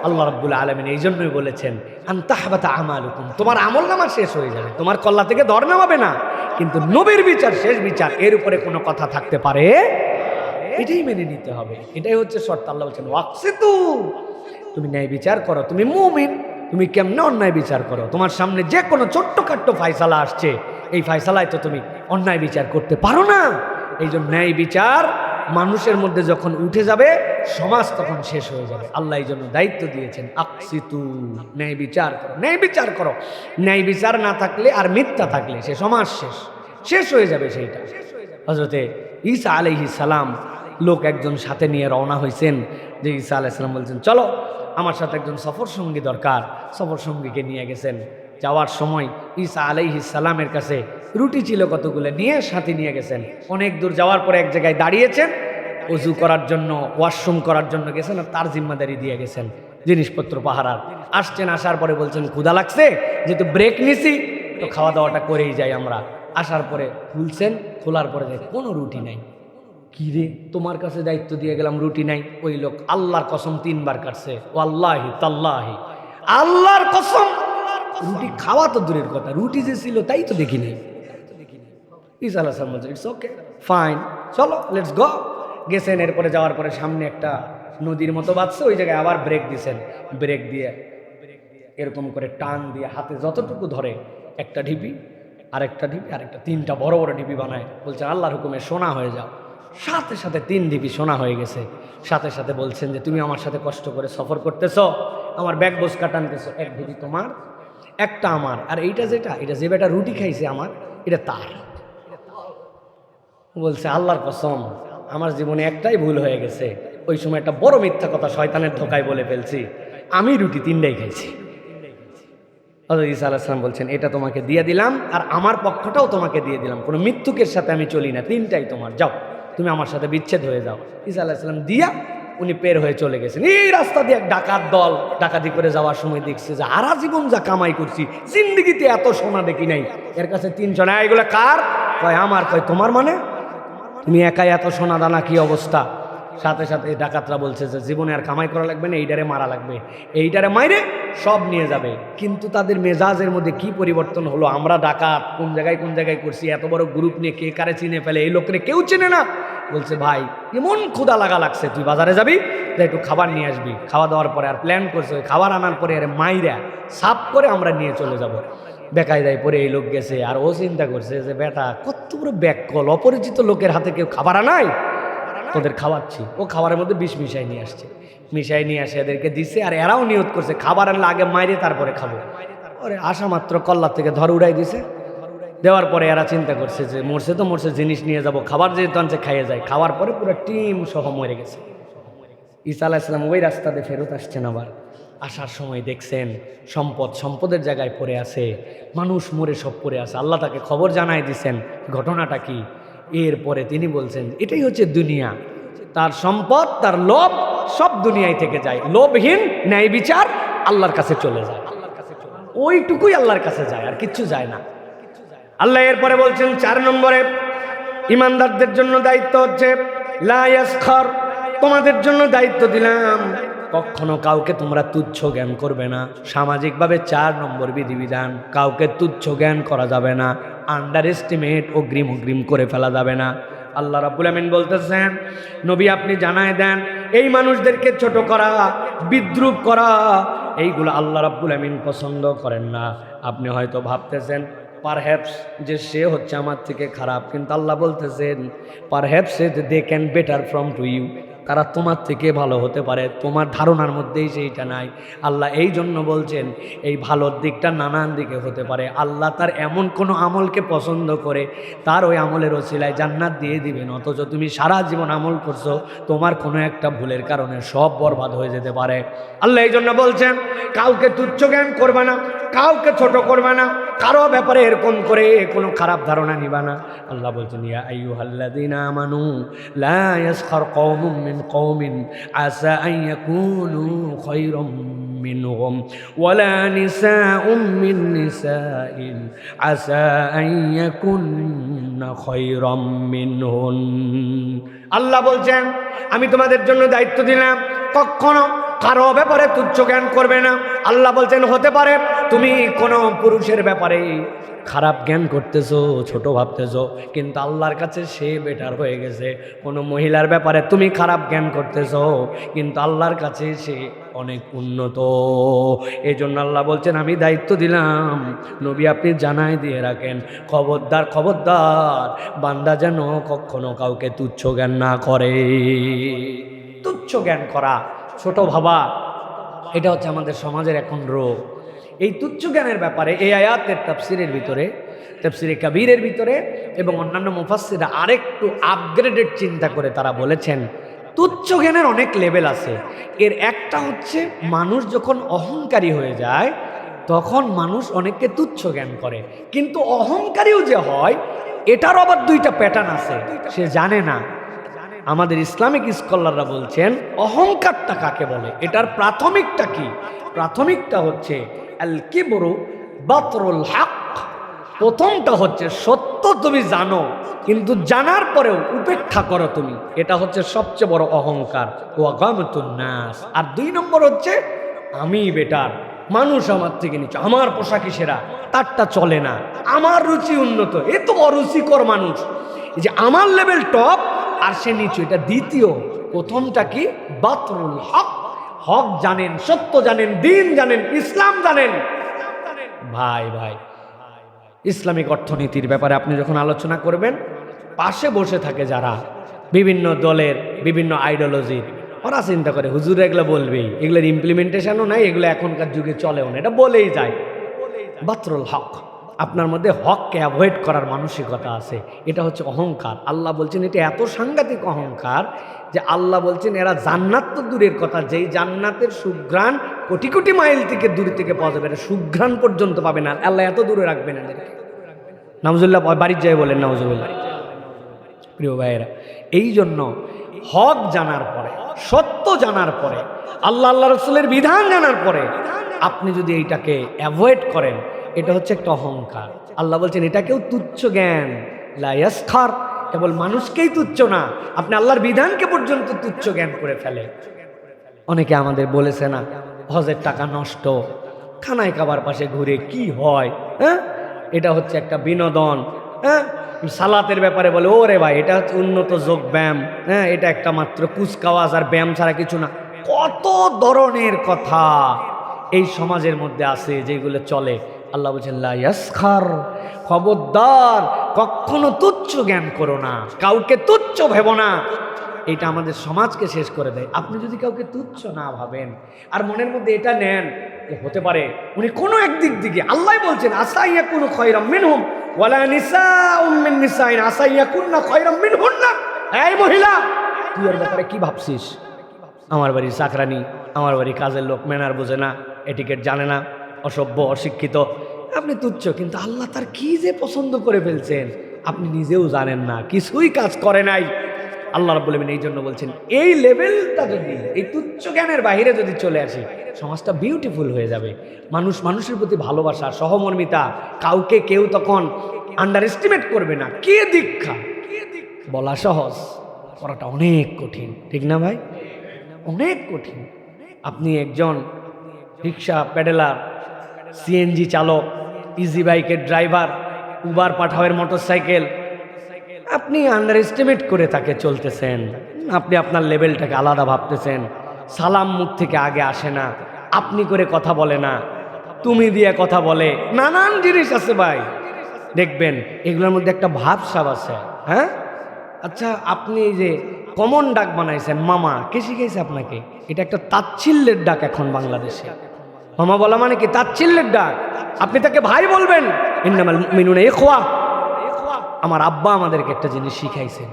আল্লাহ রাব্বুল আলামিন এই জন্যই বলেছেন আনতাহবাতা আমালুকুম, তোমার আমলনামা শেষ হয়ে যাবে, তোমার কল্লা থেকে ধর নামাবে না, কিন্তু নবীর বিচার শেষ বিচার, এর উপরে কোনো কথা থাকতে পারে, এটাই মেনে নিতে হবে। এটাই হচ্ছে শর্ত। আল্লাহ বলছেন ওয়াকসিতু, তুমি ন্যায় বিচার করো, তুমি মুমিন, তুমি কেমনে অন্যায় বিচার করো? তোমার সামনে যে কোনো ছোট্টখাট্ট ফায়সালা আসছে, এই ফায়সালায় তো তুমি অন্যায় বিচার করতে পারো না। এই জন্য ন্যায় বিচার মানুষের মধ্যে যখন উঠে যাবে, সমাজ তখন শেষ হয়ে যাবে। আল্লাহ এই জন্য দায়িত্ব দিয়েছেন আকসিতু, ন্যায় বিচার করো, ন্যায় বিচার করো। ন্যায় বিচার না থাকলে আর মিথ্যা থাকলে সে সমাজ শেষ হয়ে যাবে। সেইটা হযরতে ঈসা আলাইহিস সালাম লোক একজন সাথে নিয়ে রওনা হয়েছেন, যে ঈসা আলাইহিস সালাম বলছেন চলো আমার সাথে একজন সফর সঙ্গী দরকার। সফর সঙ্গীকে নিয়ে গেছেন। যাওয়ার সময় ঈসা আলাইহিস সালামের কাছে রুটি ছিল কতগুলো, নিয়ে সাথে নিয়ে গেছেন। অনেক দূর যাওয়ার পরে এক জায়গায় দাঁড়িয়েছেন, ওযু করার জন্য, ওয়াশরুম করার জন্য গেছেন, আর তার জিম্মাদারি দিয়ে গেছেন জিনিসপত্র পাহারার। আসছেন, আসার পরে বলছেন ক্ষুধা লাগছে, যেহেতু ব্রেক নিছি তো খাওয়া দাওয়াটা করেই যাই আমরা। আসার পরে খুলছেন, খোলার পরে কোনো রুটি নাই। কি রে, তোমার কাছে দায়িত্ব দিয়ে গেলাম, রুটি নাই। ওই লোক আল্লাহর কসম 3 বার কাটছে, ওয়াল্লাহি তাল্লাহি, আল্লাহর কসম রুটি খাওয়া তো দূরের কথা, রুটি যে ছিল তাই তো দেখি নাই। ঈসা আলাইহিস সালাম বলছে ইটস ওকে ফাইন, চলো লেটস গো। গেছেন, এরপরে যাওয়ার পরে সামনে একটা নদীর মতো বাঁধছে, ওই জায়গায় আবার ব্রেক দিছেন। ব্রেক দিয়ে এরকম করে টান দিয়ে হাতে যতটুকু ধরে, একটা ঢিপি, আরেকটা ঢিপি, আরেকটা, 3টা বড় বড় ঢিপি বানায়। বলছে আল্লাহর হুকুমে সোনা হয়ে যাও। সাথে সাথে 3 ঢিপি সোনা হয়ে গেছে। সাথে সাথে বলছেন যে তুমি আমার সাথে কষ্ট করে সফর করতেছো, আমার ব্যাগ বোঝ কাটানতেছো, 1 ঢিপি তোমার, একটা আমার, আর এইটা যেটা, এটা যে বেটা রুটি খাইছে আমার, এটা তার। বলছে আল্লাহর কসম আমার জীবনে একটাই ভুল হয়ে গেছে, ওই সময় একটা বড় মিথ্যা কথা শয়তানের ধোকায় বলে ফেলছি, আমি রুটি 3টাই খাইছি। হযরত ঈসা আলাইহিস সালাম বলছেন এটা তোমাকে দিয়ে দিলাম, আর আমার পক্ষটাও তোমাকে দিয়ে দিলাম, কোনো মৃত্যুকের সাথে আমি চলি না, 3টাই তোমার, যাও তুমি আমার সাথে বিচ্ছেদ হয়ে যাও। ঈসা আলাইহিস সালাম দিয়া উনি পের হয়ে চলে গেছেন। এই রাস্তা দিয়ে এক ডাকাত দল ডাকাতি করে যাওয়ার সময় দেখছে যে আরা জীবন যা কামাই করছি, জিন্দিগিতে এত সোনা দেখি নাই। এর কাছে 300 না, এগুলো কার? কয় আমার। কয় তোমার মানে? তুমি একাই এত সোনা দানা, কি অবস্থা? সাথে সাথে ডাকাতরা বলছে যে জীবনে আর কামাই করা লাগবে না, এইটারে মারা লাগবে, এইটারে মাইরে সব নিয়ে যাবে। কিন্তু তাদের মেজাজের মধ্যে কি পরিবর্তন হলো, আমরা ডাকাত কোন জায়গায় করছি, এত বড় গ্রুপ নিয়ে কে কারে চিনে ফেলে, এই লোকরে কেউ চেনে না। বলছে ভাই এমন ক্ষুধা লাগছে, তুই বাজারে যাবি, একটু খাবার নিয়ে আসবি। খাওয়া দাওয়ার পরে আর প্ল্যান করছে, ওই খাবার আনার পরে আরে মাইরা সাফ করে আমরা নিয়ে চলে যাব। বেকায়দায় পরে এই লোক গেছে, আর ও চিন্তা করছে যে বেটা কত বড় ব্যাককল, অপরিচিত লোকের হাতে কেউ খাবার আনায়, তোদের খাওয়াচ্ছি। ও খাবারের মধ্যে বিষ মিশাই নিয়ে আসছে, মিশাই নিয়ে আসে এদেরকে দিচ্ছে, আর এরাও নিয়ত করছে খাবার আনলে আগে মাইরে তারপরে খাবো। ওরে আসা মাত্র কল্লার থেকে ধর উড়াই দিছে। দেওয়ার পরে এরা চিন্তা করছে যে মরছে তো মরছে, জিনিস নিয়ে যাব, খাবার যেহেতু আনছে খাইয়ে যায়। খাওয়ার পরে পুরো টিম সহ মরে গেছে। ঈসা আলাইহিস সালাম ওই রাস্তাতে ফেরত আসছেন। আবার আসার সময় দেখছেন সম্পদের জায়গায় পড়ে আছে, মানুষ মরে সব পড়ে আছে। আল্লাহ তাকে খবর জানাই দিছেন ঘটনাটা কি। এরপরে তিনি বলছেন এটাই হচ্ছে দুনিয়া, তার সম্পদ, তার লোভ সব দুনিয়ায় থেকে যায়। লোভহীন ন্যায় বিচার আল্লাহর কাছে চলে যায়, ওইটুকুই আল্লাহর কাছে যায়, আর কিচ্ছু যায় না। আল্লাহ এরপরে বলছেন 4 নম্বরে ইমানদারদের জন্য দায়িত্ব হচ্ছে লা ইয়াসখার, তোমাদের জন্য দায়িত্ব দিলাম কখনো কাউকে তোমরা তুচ্ছ জ্ঞান করবে না। সামাজিকভাবে 4 নম্বর বিধিবিধান, কাউকে তুচ্ছ জ্ঞান করা যাবে না, আন্ডার এস্টিমেট অগ্রিম করে ফেলা যাবে না। আল্লাহ রাব্বুল আমিন বলতেছেন নবী আপনি জানায় দেন এই মানুষদেরকে ছোট করা, বিদ্রুপ করা, এইগুলো আল্লাহ রাব্বুল আমিন পছন্দ করেন না। আপনি হয়তো ভাবতেছেন পারহ্যাপস যে সে হচ্ছে আমার থেকে খারাপ, কিন্তু আল্লাহ বলতেছেন perhaps they can better from to you, তারা তোমার থেকে ভালো হতে পারে, তোমার ধারণার মধ্যেই সেইটা নাই। আল্লাহ এই জন্য বলছেন এই ভালোর দিকটা নানান দিকে হতে পারে। আল্লাহ তার এমন কোনো আমলকে পছন্দ করে তার ওই আমলের ওসিলায় জান্নাত দিয়ে দিবেন, অথচ তুমি সারা জীবন আমল করছো, তোমার কোনো একটা ভুলের কারণে সব বরবাদ হয়ে যেতে পারে। আল্লাহ এই জন্য বলছেন কাউকে তুচ্ছ জ্ঞান করবে না, কাউকে ছোট করবে না, কারো ব্যাপারে এরকম করে কোনো খারাপ ধারণা নিবা না। আল্লাহ বলছেন ইয়া আইয়ুহাল্লাযীনা আমানু লা ইয়াসখার কওমুম মিন কওমিন আসা আন ইয়াকুনু খায়রাম মিনহুম ওয়ালা নিসাউম মিন নিসাইন আসা আন ইয়াকুননা খায়রাম মিনহুন। আল্লাহ বলছেন আমি তোমাদের জন্য দায়িত্ব দিলাম, কখনো কারো ব্যাপারে তুচ্ছ জ্ঞান করবে না। আল্লাহ বলছেন হতে পারে তুমি কোনো পুরুষের ব্যাপারে খারাপ জ্ঞান করতেছো, ছোট ভাবতেছো, কিন্তু আল্লাহর কাছে সে বেটার হয়ে গেছে। কোনো মহিলার ব্যাপারে তুমি খারাপ জ্ঞান করতেছো, কিন্তু আল্লাহর কাছে সে অনেক উন্নত। এই জন্য আল্লাহ বলছেন আমি দায়িত্ব দিলাম, নবী আপনি জানাই দিয়ে রাখেন, খবরদার খবরদার বান্দা যেন কখনো কাউকে তুচ্ছ জ্ঞান না করে। তুচ্ছ জ্ঞান করা, ছোট ভাবা, এটা হচ্ছে আমাদের সমাজের এখন রোগ। এই তুচ্ছ জ্ঞানের ব্যাপারে এই আয়াতের তাফসিরের ভিতরে, তাফসিরে কাবীরের ভিতরে এবং অন্যান্য মুফাসসিররা আরেকটু আপগ্রেডেড চিন্তা করে তারা বলেছেন তুচ্ছ জ্ঞানের অনেক লেভেল আছে। এর একটা হচ্ছে মানুষ যখন অহংকারী হয়ে যায় তখন মানুষ অনেককে তুচ্ছ জ্ঞান করে, কিন্তু অহংকারীও যে হয় এটারও আবার দুইটা প্যাটার্ন আছে, সে জানে না। আমাদের ইসলামিক স্কলাররা বলছেন অহংকারটা কাকে বলে, এটার প্রাথমিকটা কি? প্রাথমিকটা হচ্ছে আল কিবরু বাতরুল হক। প্রথমটা হচ্ছে সত্য তুমি জানো কিন্তু জানার পরেও উপেক্ষা করো তুমি, এটা হচ্ছে সবচেয়ে বড় অহংকার। ওয়া গামাতুন নাস। আর 2 নম্বর হচ্ছে আমি বেটার, মানুষ আমার থেকে নিচে, আমার পোশাকি সেরা, তারটা চলে না, আমার রুচি উন্নত, এ তো অরুচিকর মানুষ, এই যে আমার লেভেল টপ আর সে নিচু, এটা দ্বিতীয়। প্রথমটা কি? বাতরুল হক। হক জানেন, সত্য জানেন, দিন জানেন, ইসলাম জানেন। ভাই ভাই ইসলামিক অর্থনীতির ব্যাপারে আপনি যখন আলোচনা করবেন, পাশে বসে থাকে যারা বিভিন্ন দলের বিভিন্ন আইডিওলজির, ওরা চিন্তা করে হুজুর এগুলো বলবেই, এগুলোর ইমপ্লিমেন্টেশনও নাই, এগুলো এখনকার যুগে চলেও না, এটা বলেই যায়। বাতরুল হক, আপনার মধ্যে হককে অ্যাভয়েড করার মানসিকতা আছে, এটা হচ্ছে অহংকার। আল্লাহ বলছেন এটা এত সাংঘাতিক অহংকার যে আল্লাহ বলছেন এরা জান্নাত তো দূরের কথা, যেই জান্নাতের সুঘ্রাণ কোটি কোটি মাইল থেকে দূর থেকে পাওয়া যাবে, এটা সুঘ্রাণ পর্যন্ত পাবে না, আল্লাহ এত দূরে রাখবেন এদেরকে। নাউজুবিল্লাহ, বাড়ির যাই বলেন নাউজুবিল্লাহ। প্রিয় ভাইয়েরা, এই জন্য হক জানার পরে, সত্য জানার পরে, আল্লাহ আল্লাহ রসুলের বিধান জানার পরে আপনি যদি এইটাকে অ্যাভয়েড করেন, এটা হচ্ছে একটা অহংকার। আল্লাহ বলছেন এটাকেও তুচ্ছ জ্ঞান। লা ইয়াসখার, কেবল মানুষকেই তুচ্ছ না, আপনি আল্লাহর বিধানকে পর্যন্ত তুচ্ছ জ্ঞান করে ফেলে। অনেকে আমাদের বলেছে না হজের টাকা নষ্ট, খানায় খাবার পাশে ঘুরে কি হয়, হ্যাঁ এটা হচ্ছে একটা বিনোদন, হ্যাঁ সালাতের ব্যাপারে বলে ওরে ভাই এটা হচ্ছে উন্নত যোগ ব্যায়াম, হ্যাঁ এটা একটা মাত্র কুচকাওয়াজ আর ব্যায়াম ছাড়া কিছু না। কত ধরনের কথা এই সমাজের মধ্যে আছে যেগুলো চলে। আল্লাহ বলছেন লা ইয়াসখার, খবরদার কখনো তুচ্ছ জ্ঞান করো না, কাউকে তুচ্ছ ভেবো না। এটা আমাদের সমাজকে শেষ করে দেয়। আপনি যদি কাউকে তুচ্ছ না ভাবেন আর মনের মধ্যে এটা নেন হতে পারে উনি কোনো একদিক দিকে, আল্লাহ বলছেন আসাইয়া কোনো খয়রাম মিনহুম ওয়ালা নিসাউম মিন নিসাইন আসাইয়া কুননা খয়রাম মিনহুন্না। এই মহিলা তুই এর ব্যাপারে কি ভাবছিস? আমার বাড়ির চাকরানি, আমার বাড়ি কাজের লোক, ম্যানার বোঝে না, এটিকেট জানে না, অসভ্য, অশিক্ষিত, আপনি তুচ্ছ, কিন্তু আল্লাহ তার কি যে পছন্দ করে ফেলছেন আপনি নিজেও জানেন না, কিছুই কাজ করে নাই। আল্লাহ রাব্বুল আলামিন এই জন্য বলছেন এই লেভেলটা যদি, এই তুচ্ছ জ্ঞানের বাইরে যদি চলে আসি, সমাজটা বিউটিফুল হয়ে যাবে। মানুষ মানুষের প্রতি ভালোবাসা, সহমর্মিতা, কাউকে কেউ তখন আন্ডার এস্টিমেট করবে না। কে দীক্ষা বলা সহজ, করাটা অনেক কঠিন, ঠিক না ভাই? অনেক কঠিন। আপনি একজন রিক্সা প্যাডেলার, সিএনজি চালক, ইজি বাইকের ড্রাইভার, উবার পাঠাওয়ের মোটরসাইকেল, আপনি আন্ডার এস্টিমেট করে তাকে চলতেছেন, আপনি আপনার লেভেলটাকে আলাদা ভাবতেছেন, সালাম মুখ থেকে আগে আসে না, আপনি করে কথা বলে না, তুমি দিয়ে কথা বলে, নানান জিনিস আছে ভাই, দেখবেন এগুলোর মধ্যে একটা ভাবসাব আছে। হ্যাঁ আচ্ছা, আপনি এই যে কমন ডাক বানাইছেন মামা, কে শিখেছে আপনাকে? এটা একটা তাচ্ছিল্যের ডাক এখন বাংলাদেশে। মামা বলা মানে কি? তাচ্ছিল্যের ডাক। আপনি তাকে ভাই বলবেন, ইন্নামাল মুমিনুনা ইখওয়া। আমার আব্বা আমাদেরকে একটা জিনিস শিখাইছেন,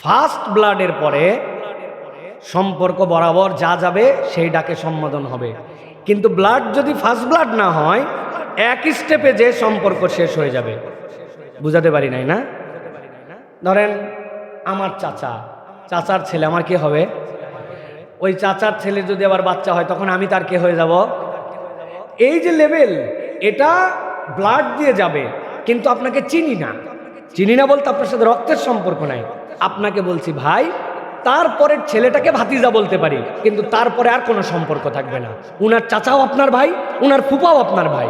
ফার্স্ট ব্লাডের পরে সম্পর্ক বরাবর যা যাবে সেই ডাকে সম্বোধন হবে, কিন্তু ব্লাড যদি ফার্স্ট ব্লাড না হয় এক স্টেপে যে সম্পর্ক শেষ হয়ে যাবে। বুঝাতে পারি নাই না? ধরেন আমার চাচার ছেলে আমার কি হবে? ওই চাচার ছেলে যদি আবার বাচ্চা হয় তখন আমি তার কে হয়ে যাব? এই যে লেভেল, এটা ব্লাড দিয়ে যাবে, কিন্তু আপনাকে চিনি না বলতে আপনার সাথে রক্তের সম্পর্ক নাই। আপনাকে বলছি ভাই, তারপরের ছেলেটাকে ভাতিজা বলতে পারি, কিন্তু তারপরে আর কোনো সম্পর্ক থাকবে না। উনার চাচাও আপনার ভাই, উনার ফুপাও আপনার ভাই,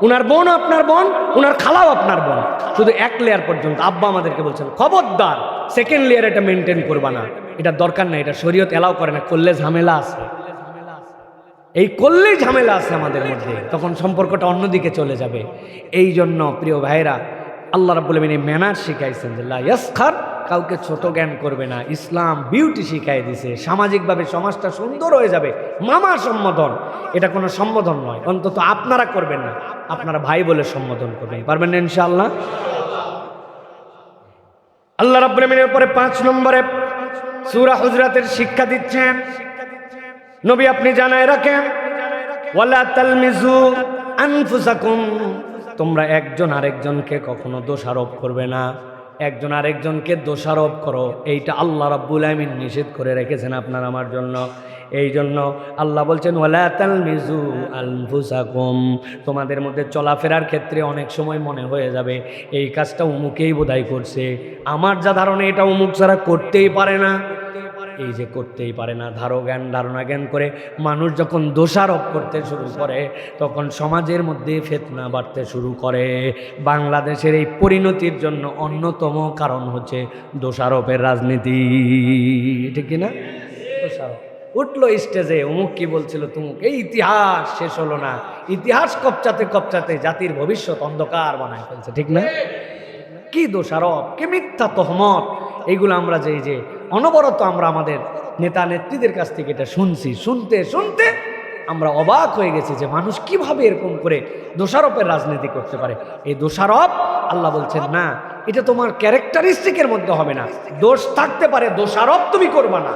উনার বোন আপনার বোন, উনার খালাও আপনার বোন, শুধু এক লেয়ার পর্যন্ত। আব্বা আমাদেরকে বলছেন খবরদার সেকেন্ড লেয়ার এটা মেনটেন করবা না, এটা দরকার নাই, এটা শরীয়ত এলাও করে না, করলে ঝামেলা আছে। এই করলেই ঝামেলা আছে আমাদের মধ্যে, তখন সম্পর্কটা অন্যদিকে চলে যাবে। এই জন্য প্রিয় ভাইরা, আল্লাহ রাব্বুল আলামিন ম্যানার শিখাইছেন যে লা ইয়াসখার, কাউকে ছোট জ্ঞান করবে না। ইসলাম বিউটি শিখাই দিছে, সামাজিকভাবে সমাজটা সুন্দর হয়ে যাবে। মামা সম্বোধন, এটা কোনো সম্বোধন নয়, অন্তত আপনারা করবেন না, আপনারা ভাই বলে সম্বোধন করবেন। পারবেন না ইনশাআল্লাহ? আল্লাহ রাব্বুল আলামিনের পরে 5 নম্বরে সূরা হুজরাতের শিক্ষা দিচ্ছেন, নবী আপনি জানায় রাখেন, ওয়ালা তালমিজু আনফুসাকুম, তোমরা একজন আরেকজনকে কখনো দোষারোপ করবে না। একজন আরেকজনকে দোষারোপ করো, এইটা আল্লাহ রাব্বুল আলামিন নিষেধ করে রেখেছেন আপনার আমার জন্য। এই জন্য আল্লাহ বলছেন ওয়ালা তালমিজু আনফুসাকুম, তোমাদের মধ্যে চলাফেরার ক্ষেত্রে অনেক সময় মনে হয়ে যাবে এই কাজটা অমুকেই বোধহয় করছে, আমার যা ধারণা এটা অমুক ছাড়া করতেই পারে না। এই যে করতেই পারে না, ধারণা জ্ঞান করে মানুষ যখন দোষারোপ করতে শুরু করে, তখন সমাজের মধ্যে ফিতনা বাড়তে শুরু করে। বাংলাদেশের এই পরিণতির জন্য অন্যতম কারণ হচ্ছে দোষারোপের রাজনীতি, ঠিক কিনা? দোষারোপ উঠলো স্টেজে, অমুক কি বলছিল তুমুক, এই ইতিহাস শেষ হলো না। ইতিহাস কপচাতে জাতির ভবিষ্যৎ অন্ধকার বানায় ফেলছে, ঠিক না? কি দোষারোপ, কি মিথ্যা তহমত, এইগুলো আমরা যে অনবরত আমরা আমাদের নেতা নেত্রীদের কাছ থেকে এটা শুনতে আমরা অবাক হয়ে গেছি যে মানুষ কিভাবে এরকম করে দোষারোপের রাজনীতি করতে পারে। এই দোষারোপ আল্লাহ বলছেন না, এটা তোমার ক্যারেক্টারিস্টিকের মধ্যে হবে না। দোষ থাকতে পারে, দোষারোপ তুমি করবা না,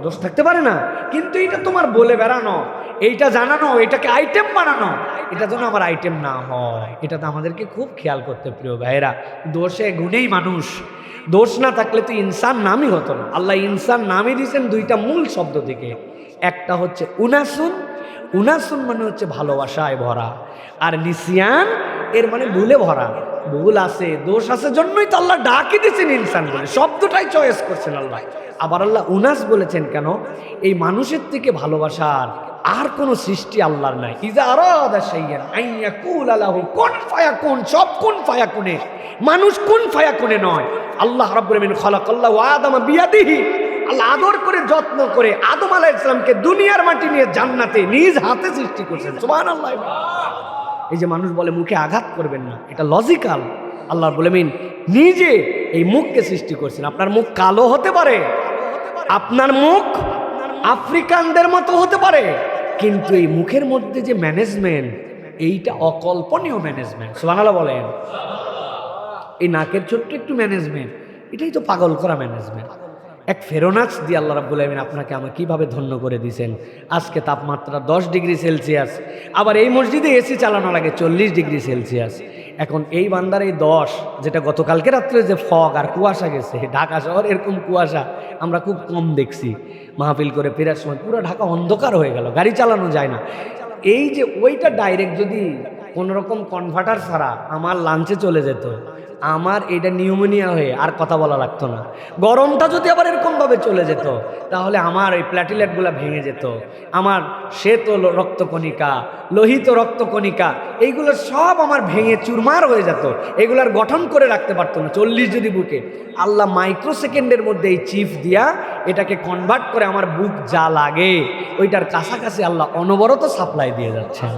দোষ থাকতে পারে না, কিন্তু এটা তোমার বলে বেড়ানো, এইটা জানানো, এটাকে আইটেম বানানো, এটা যেন আমার আইটেম না হয়। এটা তো আমাদেরকে খুব খেয়াল করতে, প্রিয় ভাইয়েরা। দোষে গুণেই মানুষ, দোষ না থাকলে তো ইনসান নামই হতো না। আল্লাহ ইনসান নামই দিয়েছেন দুইটা মূল শব্দ থেকে, একটা হচ্ছে উনাসুন মানে হচ্ছে ভালোবাসায় ভরা, আর নিসিয়ান এর মানে ভুলে ভরা। ভুল আছে, দোষ আছে, জন্যই তো আল্লাহ ডাকি দিয়েছেন ইনসান বলে, শব্দটাই চয়েস করছেন আল্লাহ। আবার আল্লাহ উনাস বলেছেন কেন? এই মানুষের থেকে ভালোবাসার আর কোন সৃষ্টি আল্লাহর নাই। ইজা আরাদা শাইয়ান আইয়াকুলা লাহু কুন ফায়াকুন, সব কুন ফায়াকুনে, মানুষ কুন ফায়াকুনে নয়। আল্লাহ রাব্বুল আলামিন খালাকাল্লাহু আদামা বিয়াদিহি, আল্লাহ আদর করে যত্ন করে আদম আলাইহিস সালামকে দুনিয়ার মাটি নিয়ে জান্নাতে নিজ হাতে সৃষ্টি করেছেন। সুবহানাল্লাহ। এই যে মানুষ বলে মুখে আঘাত করবেন না, এটা লজিক্যাল। আল্লাহ রাব্বুল আলামিন নিজে এই মুখকে সৃষ্টি করছেন। আপনার মুখ কালো হতে পারে, আপনার মুখ আফ্রিকানদের মতো হতে পারে, কিন্তু এই মুখের মধ্যে যে ম্যানেজমেন্ট, এইটা অকল্পনীয় ম্যানেজমেন্ট। সুবহানাল্লাহ বলেন। এই নাকের ছোট্ট একটু ম্যানেজমেন্ট, এটাই তো পাগল করা ম্যানেজমেন্ট। এক ফেরোনাক্স দিয়ে আল্লাহ রাব্বুল আলামিন আপনাকে আমাকে কিভাবে ধন্য করে দিয়েছেন। আজকে তাপমাত্রা 10 ডিগ্রি সেলসিয়াস, আবার এই মসজিদে এসি চালানো লাগে 40 ডিগ্রি সেলসিয়াস। এখন এই বান্দার এই 10, যেটা গতকালকে রাত্রে যে ফগ আর কুয়াশা গেছে, ঢাকা শহর এরকম কুয়াশা আমরা খুব কম দেখছি। মাহফিল করে ফেরার সময় পুরো ঢাকা অন্ধকার হয়ে গেল, গাড়ি চালানো যায় না। এই যে ওইটা ডাইরেক্ট যদি কোনোরকম কনভার্টার ছাড়া আমার লাঞ্চে চলে যেত, আমার এটা নিউমোনিয়া হয়ে আর কথা বলা লাগতো না। গরমটা যদি আবার এরকমভাবে চলে যেত, তাহলে আমার এই প্ল্যাটিলেটগুলো ভেঙে যেত, আমার শ্বেত রক্তকণিকা, লোহিত রক্তকণিকা, এইগুলো সব আমার ভেঙে চুরমার হয়ে যেত, এগুলার গঠন করে রাখতে পারতো না 40 যদি বুকে। আল্লাহ মাইক্রো সেকেন্ডের মধ্যে এই চিপ দিয়া এটাকে কনভার্ট করে আমার বুক যা লাগে ওইটার কাছাকাছি আল্লাহ অনবরত সাপ্লাই দিয়ে যাচ্ছেন।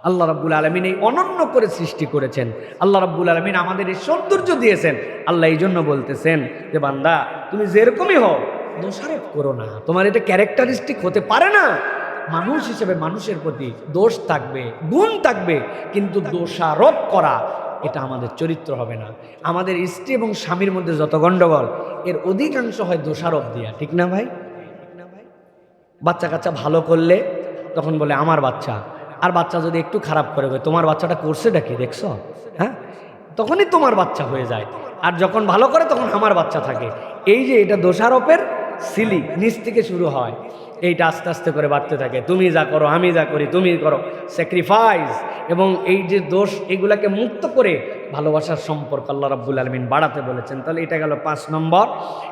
আল্লাহ রাব্বুল আলামিন এই অনন্য করে সৃষ্টি করেছেন। আল্লাহ রাব্বুল আলামিন আমাদের এই সৌন্দর্য দিয়েছেন। আল্লাহ এই জন্য বলতেছেন যে বান্দা তুমি যেরকমই হও দোষারোপ করো না, তোমার এটা ক্যারেক্টারিস্টিক হতে পারে না। মানুষ হিসেবে মানুষের প্রতি দোষ থাকবে, গুণ থাকবে, কিন্তু দোষারোপ করা এটা আমাদের চরিত্র হবে না। আমাদের স্ত্রী এবং স্বামীর মধ্যে যত গণ্ডগোল, এর অধিকাংশ হয় দোষারোপ দিয়া, ঠিক না ভাই? বাচ্চা কাচ্চা ভালো করলে তখন বলে আমার বাচ্চা, আর বাচ্চা যদি একটু খারাপ করে তোমার বাচ্চাটা করছেটা কি দেখছো, হ্যাঁ, তখনই তোমার বাচ্চা হয়ে যায়। আর যখন ভালো করে তখন আমার বাচ্চা থাকে। এই যে এটা দোষারোপের সিলি নিচ থেকে শুরু হয়, এইটা আস্তে আস্তে করে বাড়তে থাকে। তুমি যা করো, আমি যা করি, তুমি করো, স্যাক্রিফাইস এবং এই যে দোষ, এগুলাকে মুক্ত করে ভালোবাসার সম্পর্ক আল্লাহ রাব্বুল আলামিন বাড়াতে বলেছেন। তাহলে এটা গেল 5 নম্বর।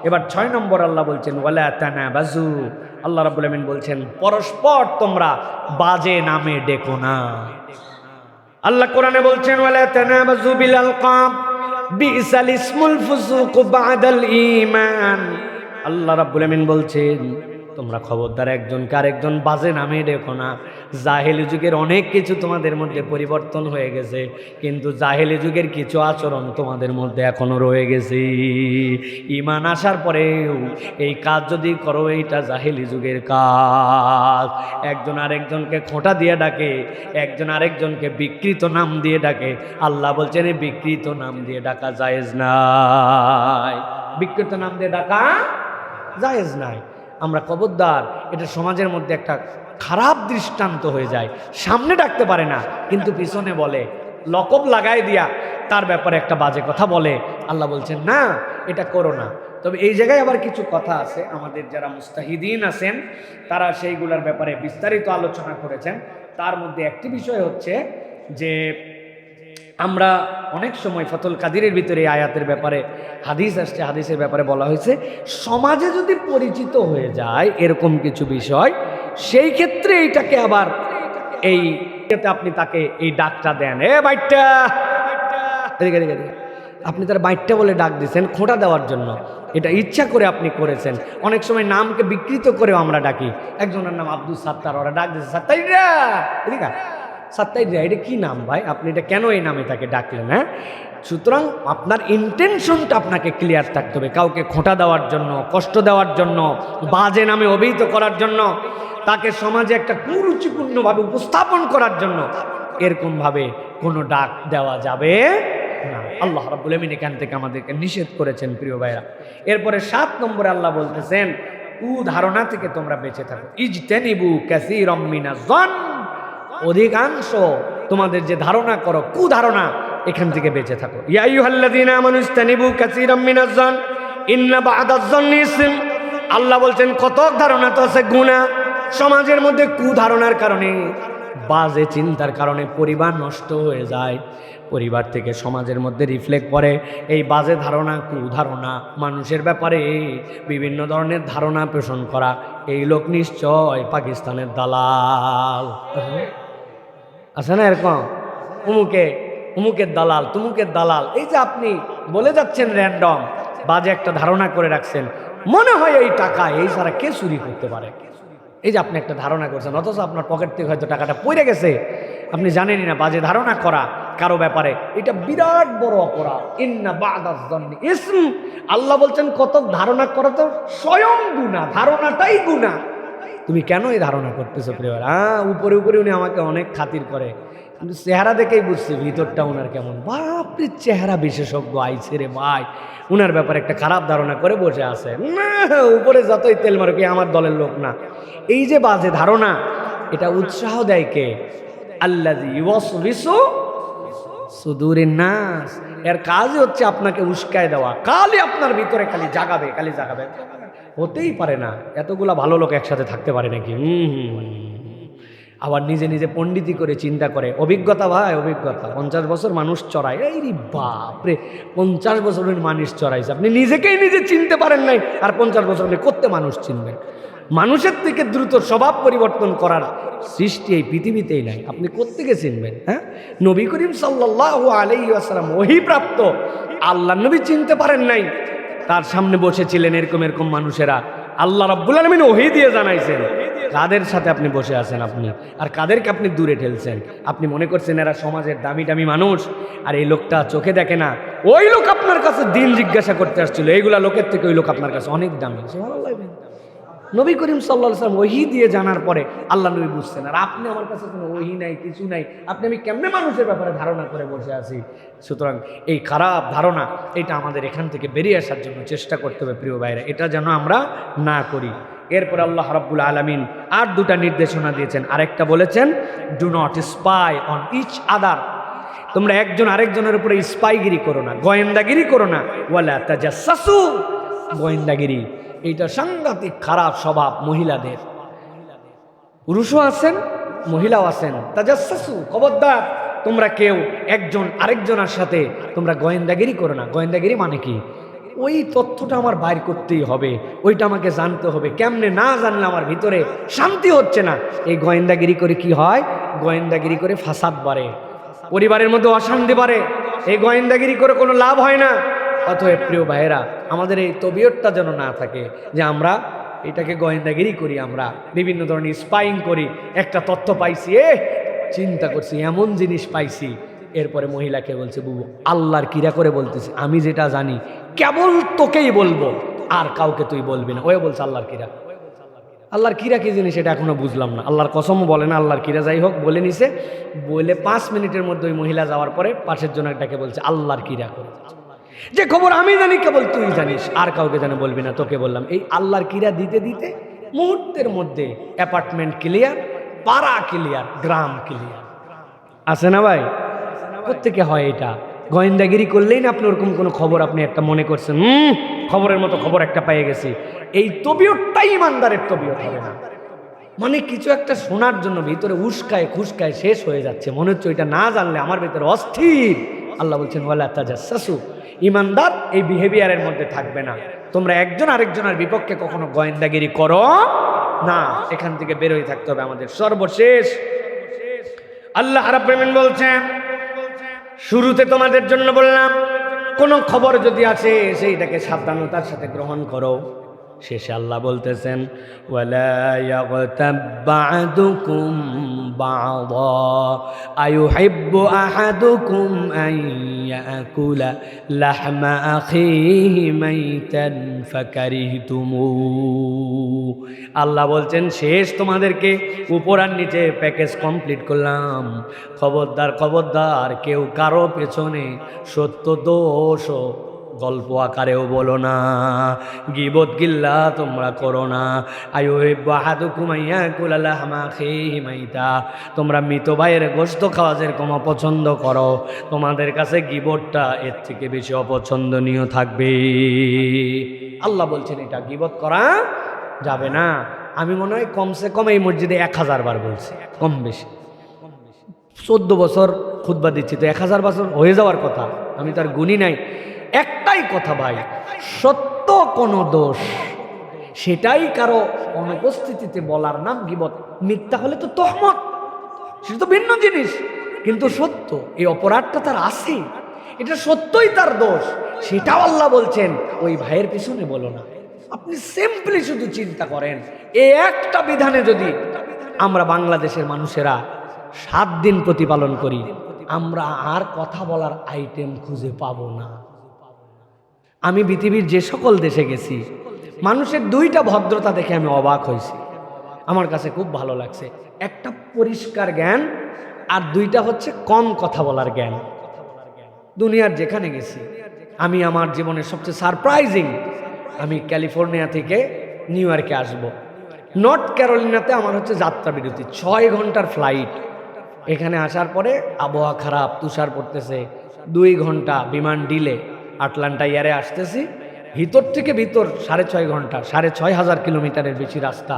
এবার 6 নম্বর আল্লাহ বলছেন ওয়ালা তানাবাজু। আল্লাহ রাব্বুল আলামিন বলছেন পরস্পর তোমরা বাজে নামে ডেকো না। আল্লাহ কোরআনে বলছেন ওয়ালা তানাবাজু বিল আলকাব বিসাল ইসমুল ফুসুক বাদাল ঈমান। আল্লাহ রাব্বুল আমিন বলছেন তোমরা খবরদার একজনকে আরেকজন বাজে নামে ডেকো না। জাহেলি যুগের অনেক কিছু তোমাদের মধ্যে পরিবর্তন হয়ে গেছে, কিন্তু জাহেলি যুগের কিছু আচরণ তোমাদের মধ্যে এখনো রয়ে গেছে। ঈমান আসার পরেও এই কাজ যদি করো, এইটা জাহেলি যুগের কাজ। একজন আরেকজনকে খোঁটা দিয়ে ডাকে, একজন আরেকজনকে বিকৃত নাম দিয়ে ডাকে। আল্লাহ বলছেন এই বিকৃত নাম দিয়ে ডাকা জায়েজ নাই, বিকৃত নাম দিয়ে ডাকা জায়েজ নাই। আমরা খবরদার, এটা সমাজের মধ্যে একটা খারাপ দৃষ্টান্ত হয়ে যায়। সামনে ডাকতে পারে না, কিন্তু পিছনে বলে, লকব লাগাই দিয়া তার ব্যাপারে একটা বাজে কথা বলে। আল্লাহ বলছেন না, এটা করো না। তবে এই জায়গায় আবার কিছু কথা আছে, আমাদের যারা মুস্তাহিদিন আছেন তারা সেইগুলোর ব্যাপারে বিস্তারিত আলোচনা করেছেন। তার মধ্যে একটি বিষয় হচ্ছে যে আমরা অনেক সময় ফাতুল কাদিরের ভিতরে আয়াতের ব্যাপারে হাদিস আসছে, হাদিসের ব্যাপারে বলা হয়েছে সমাজে যদি পরিচিত হয়ে যায় এরকম কিছু বিষয়, সেই ক্ষেত্রে এইটাকে আবার এই আপনি তাকে এই ডাকটা দেন, এ বাইটটা, আপনি তার বাইটটা বলে ডাক দিচ্ছেন খোঁটা দেওয়ার জন্য। এটা ইচ্ছা করে আপনি করেছেন। অনেক সময় নামকে বিকৃত করেও আমরা ডাকি। একজনের নাম আব্দুল সাত্তার, ওরা ডাক দিচ্ছে সাত্তাইরা, ঠিক আছে সাত্তাইরা, এটা কি নাম ভাই, আপনি এটা কেন এই নামে তাকে ডাকলেন? হ্যাঁ, সুতরাং আপনার ইন্টেনশনটা আপনাকে ক্লিয়ার থাকতে হবে। কাউকে খোঁটা দেওয়ার জন্য, কষ্ট দেওয়ার জন্য, বাজে নামে অভিহিত করার জন্য, তাকে সমাজে একটা কুরুচিপূর্ণভাবে উপস্থাপন করার জন্য এরকমভাবে কোনো ডাক দেওয়া যাবে না। আল্লাহ রাব্বুল আমিন এখান থেকে আমাদেরকে নিষেধ করেছেন প্রিয় ভাইরা। এরপরে 7 নম্বরে আল্লাহ বলতেছেন ধারণা থেকে তোমরা বেঁচে থাকো। ইজতানিবু কাসীরাম মিনাজ যন, অধিকাংশ তোমাদের যে ধারণা করো কুধারণা, এখান থেকে বেঁচে থাকো। ইয়া আইয়ুহাল্লাযীনা আমানু ইজতানিবু কাসীরাম মিনাজ যন ইন্না বা'দাজ যন্নি ইসম। আল্লাহ বলছেন কত ধারণা তো আছে গুনাহ। সমাজের মধ্যে কুধারণার কারণে, বাজে চিন্তার কারণে পরিবার নষ্ট হয়ে যায়। পরিবার থেকে সমাজের মধ্যে রিফ্লেক্ট করে এই বাজে ধারণা, কুধারণা, মানুষের ব্যাপারে বিভিন্ন ধরনের ধারণা পোষণ করা। এই লোক নিশ্চয় পাকিস্তানের দালাল আছে না এরকম, উমুকের দালাল, তুমুকের দালাল। এই যে আপনি বলে যাচ্ছেন র্যান্ডম, বাজে একটা ধারণা করে রাখছেন, মনে হয় এই টাকা এই ছাড়া কে চুরি করতে পারে। এই যে আপনি একটা ধারণা করছেন, অথচ আপনার পকেট থেকে হয়তো টাকাটা পড়ে গেছে, আপনি জানেনই না। বাজে ধারণা করা কারো ব্যাপারে, এটা বিরাট বড় অপরাধ। ইন্না বা'দাজ যন্নি ইসম। আল্লাহ বলছেন কত ধারণা করা তো স্বয়ং গুনাহ, ধারণাটাই গুনাহ। তুমি কেন এই ধারণা করতেছো প্রিয়? উপরে উপরে উনি আমাকে অনেক খাতির করে, কিন্তু চেহারা দেখেই বুঝছি ভিতরটা ওনার কেমন। বাপরে, চেহারা বিশেষজ্ঞ আইছে রে ভাই, উনার ব্যাপারে একটা খারাপ ধারণা করে বসে আছে। না, উপরে যতই তেল মারো কি আমার দলের লোক না। এই যে বাজে ধারণা, এটা উৎসাহ দেয় কে? আল্লাযী ইউওয়াসওয়িসু সুদুরিন নাস। এর কাজই হচ্ছে আপনাকে উস্কায় দেওয়া, খালি আপনার ভিতরে খালি জাগাবে, খালি জাগাবে। হতেই পারে না, এতগুলা ভালো লোক একসাথে থাকতে পারে নাকি? আবার নিজে নিজে পণ্ডিতি করে চিন্তা করে, অভিজ্ঞতা ভাই অভিজ্ঞতা, 50 বছর মানুষ চড়ায়। এই রে বাপরে, 50 বছরের মানুষ চড়াইছে, আপনি নিজেকেই নিজে চিনতে পারেন নাই, আর 50 বছর আপনি করতে মানুষ চিনবেন? মানুষের থেকে দ্রুত স্বভাব পরিবর্তন করার সৃষ্টি এই পৃথিবীতেই নাই, আপনি কোত্থেকে চিনবেন? হ্যাঁ, নবী করিম সাল্লাল্লাহু আলাইহি ওয়াসাল্লাম ওহীপ্রাপ্ত, আল্লাহ নবী চিনতে পারেন নাই। তার সামনে বসেছিলেন এরকম এরকম মানুষেরা, আল্লাহ রাব্বুল আলামিন ওহী দিয়ে জানাইছেন। কাদের সাথে আপনি বসে আছেন আপনি, আর কাদেরকে আপনি দূরে ঠেলছেন? আপনি মনে করছেন এরা সমাজের দামি দামি মানুষ, আর এই লোকটা চোখে দেখে না। ওই লোক আপনার কাছে দিন জিজ্ঞাসা করতে আসছিল, এইগুলা লোকের থেকে ওই লোক আপনার কাছে অনেক দামি। নবী করিম সাল্লাল্লাহু আলাইহি ওয়াসাল্লাম ওহী দিয়ে জানার পরে আল্লাহ নবী বুঝছেন, আর আপনি আমার কাছে কোনো ওহী নাই, কিছু নাই, আপনি আমি কেমনে মানুষের ব্যাপারে ধারণা করে বসে আছি? সুতরাং এই খারাপ ধারণা, এটা আমাদের এখান থেকে বেরিয়ে আসার জন্য চেষ্টা করতে হবে প্রিয় ভাইরা, এটা যেন আমরা না করি। এরপর আল্লাহ রাব্বুল আলামিন আর দুটা নির্দেশনা দিয়েছেন। আরেকটা বলেছেন, do not spy on each other, তোমরা একজন আরেকজনের উপরে স্পাইগিরি করো না, গোয়েন্দাগিরি করো না। ওয়ালা তাজাসসু, গোয়েন্দাগিরি এইটা সাংঘাতিক খারাপ স্বভাব মহিলাদের। পুরুষও আছেন, মহিলাও আছেন। তাজাসসু, খবরদার তোমরা কেউ একজন আরেকজনের সাথে তোমরা গোয়েন্দাগিরি করো না। গোয়েন্দাগিরি মানে কি? ওই তথ্যটা আমার বাইর করতেই হবে, ওইটা আমাকে জানতে হবে, কেমনে না জানলে আমার ভিতরে শান্তি হচ্ছে না। এই গোয়েন্দাগিরি করে কি হয়? গোয়েন্দাগিরি করে ফাসাদ বাড়ে, পরিবারের মধ্যে অশান্তি বাড়ে। এই গোয়েন্দাগিরি করে কোনো লাভ হয় না। অতএব প্রিয় ভাইয়েরা, আমাদের এই তবিয়তটা যেন না থাকে যে আমরা এটাকে গোয়েন্দাগিরি করি, আমরা বিভিন্ন ধরনের স্পাইং করি। একটা তথ্য পাইছি, চিন্তা করছি এমন জিনিস পাইছি, এরপরে মহিলাকে বলছে, বুবু আল্লাহর কিরা করে বলতেছি, আমি যেটা জানি কেবল তোকেই বলবো, আর কাউকে তুই বলবি না। ওই বলছে আল্লাহর কিরা। আল্লাহর কিরা কি জিনিস এটা এখনো বুঝলাম না। আল্লাহর কসমও বলে না, আল্লাহর কিরা। যাই হোক, বলে নিছে। বলে 5 মিনিটের মধ্যে ওই মহিলা যাওয়ার পরে পাশের জন্য একটাকে বলছে আল্লাহর কিরা করে, যে খবর আমি জানি কেবল তুই জানিস, আর কাউকে যেন বলবি না, তোকে বললাম। এই আল্লাহর কিরা দিতে দিতে মুহূর্তের মধ্যে অ্যাপার্টমেন্ট ক্লিয়ার, পাড়া ক্লিয়ার, গ্রাম ক্লিয়ার। আছে না ভাই? কোত্থেকে হয় এটা? গোয়েন্দাগিরি করলেই না আপনি ওরকম কোনো খবর আপনি একটা মনে করছেন, খবরের মতো খবর একটা পেয়ে গেছি। এই তবিয়তটাই ইমানদারের তবিয়ত হবে না। মানে কিছু একটা শোনার জন্য ভিতরে উস্কায় খুস্কায় শেষ হয়ে যাচ্ছে, মনে হচ্ছে ওইটা না জানলে আমার ভিতরে অস্থির। আল্লাহ বলছেন, ওয়ালা তাজাসসু, ইমানদার এই বিহেভিয়ারের মধ্যে থাকবে না। তোমরা একজন আরেকজনের বিপক্ষে কখনো গোয়েন্দাগিরি করো না। এখান থেকে বেরোয় থাকতে হবে আমাদের। সর্বশেষ আল্লাহ রাব্বুল আলামিন বলছেন, শুরুতে তোমাদের জন্য বললাম কোন খবর যদি আছে সেইটাকে সাবধানতার সাথে গ্রহণ করো। শেষে আল্লাহ বলতেছেন, ওয়ালা ইয়াগতাব বা'দুকুম বা'দা আয়ুহিব্বু আহাদুকুম আন ইয়াকুলা লাহমা আখিহি মাইতান ফাকারিহতুমু। আল্লাহ বলছেন, শেষ তোমাদেরকে উপর আর নিচে প্যাকেজ কমপ্লিট করলাম। খবরদার খবরদার, কেউ কারো পেছনে সত্য দোষ গল্প আকারেও বলো না, গীবত গিল্লা তোমরা করো না। আয়ুহিব্বু আহাদুকুম আন ইয়াকুলা লাহমা আখিহি মাইতা, তোমরা মৃত ভাইয়ের গোশত খাওয়া যেরকম অপছন্দ করো, তোমাদের কাছে গীবতটা এর থেকে বেশি অপছন্দনীয় থাকবে। আল্লাহ বলছেন এটা গীবত করা যাবে না। আমি মনে হয় কমসে কম এই মসজিদে 1000 বার বলছি, কম বেশি। 14 বছর খুতবা দিচ্ছি, তো 1000 বছর হয়ে যাওয়ার কথা, আমি তার গুণী নাই। একটাই কথা ভাই, সত্য কোনো দোষ সেটাই কারো অনুপস্থিতিতে বলার নাম গীবত। মিথ্যা হলে তো তহমত, সেটা তো ভিন্ন জিনিস। কিন্তু সত্য, এই অপরাধটা তার আছে, এটা সত্যই তার দোষ, সেটাও আল্লাহ বলছেন ওই ভাইয়ের পিছনে বলো না। আপনি সিম্পলি শুধু চিন্তা করেন, এই একটা বিধানে যদি আমরা বাংলাদেশের মানুষেরা 7 দিন প্রতিপালন করি, আমরা আর কথা বলার আইটেম খুঁজে পাবো না। আমি পৃথিবীর যে সকল দেশে গেছি, মানুষের 2টা ভদ্রতা দেখে আমি অবাক হয়েছি, আমার কাছে খুব ভালো লাগছে। একটা পরিষ্কার জ্ঞান, আর 2টা হচ্ছে কম কথা বলার জ্ঞান। দুনিয়ার যেখানে গেছি, আমি আমার জীবনের সবচেয়ে সারপ্রাইজিং, আমি ক্যালিফোর্নিয়া থেকে নিউ ইয়র্কে আসব, নর্থ ক্যারোলিনাতে আমার হচ্ছে যাত্রা বিরতি, 6 ঘন্টার ফ্লাইট। এখানে আসার পরে আবহাওয়া খারাপ, তুষার পড়তেছে, 2 ঘন্টা বিমান ডিলে। আটলান্টা এয়ারে আসতেছি, ভিতর থেকে ভিতর 6.5 ঘন্টা, 6500 কিলোমিটারের বেশি রাস্তা।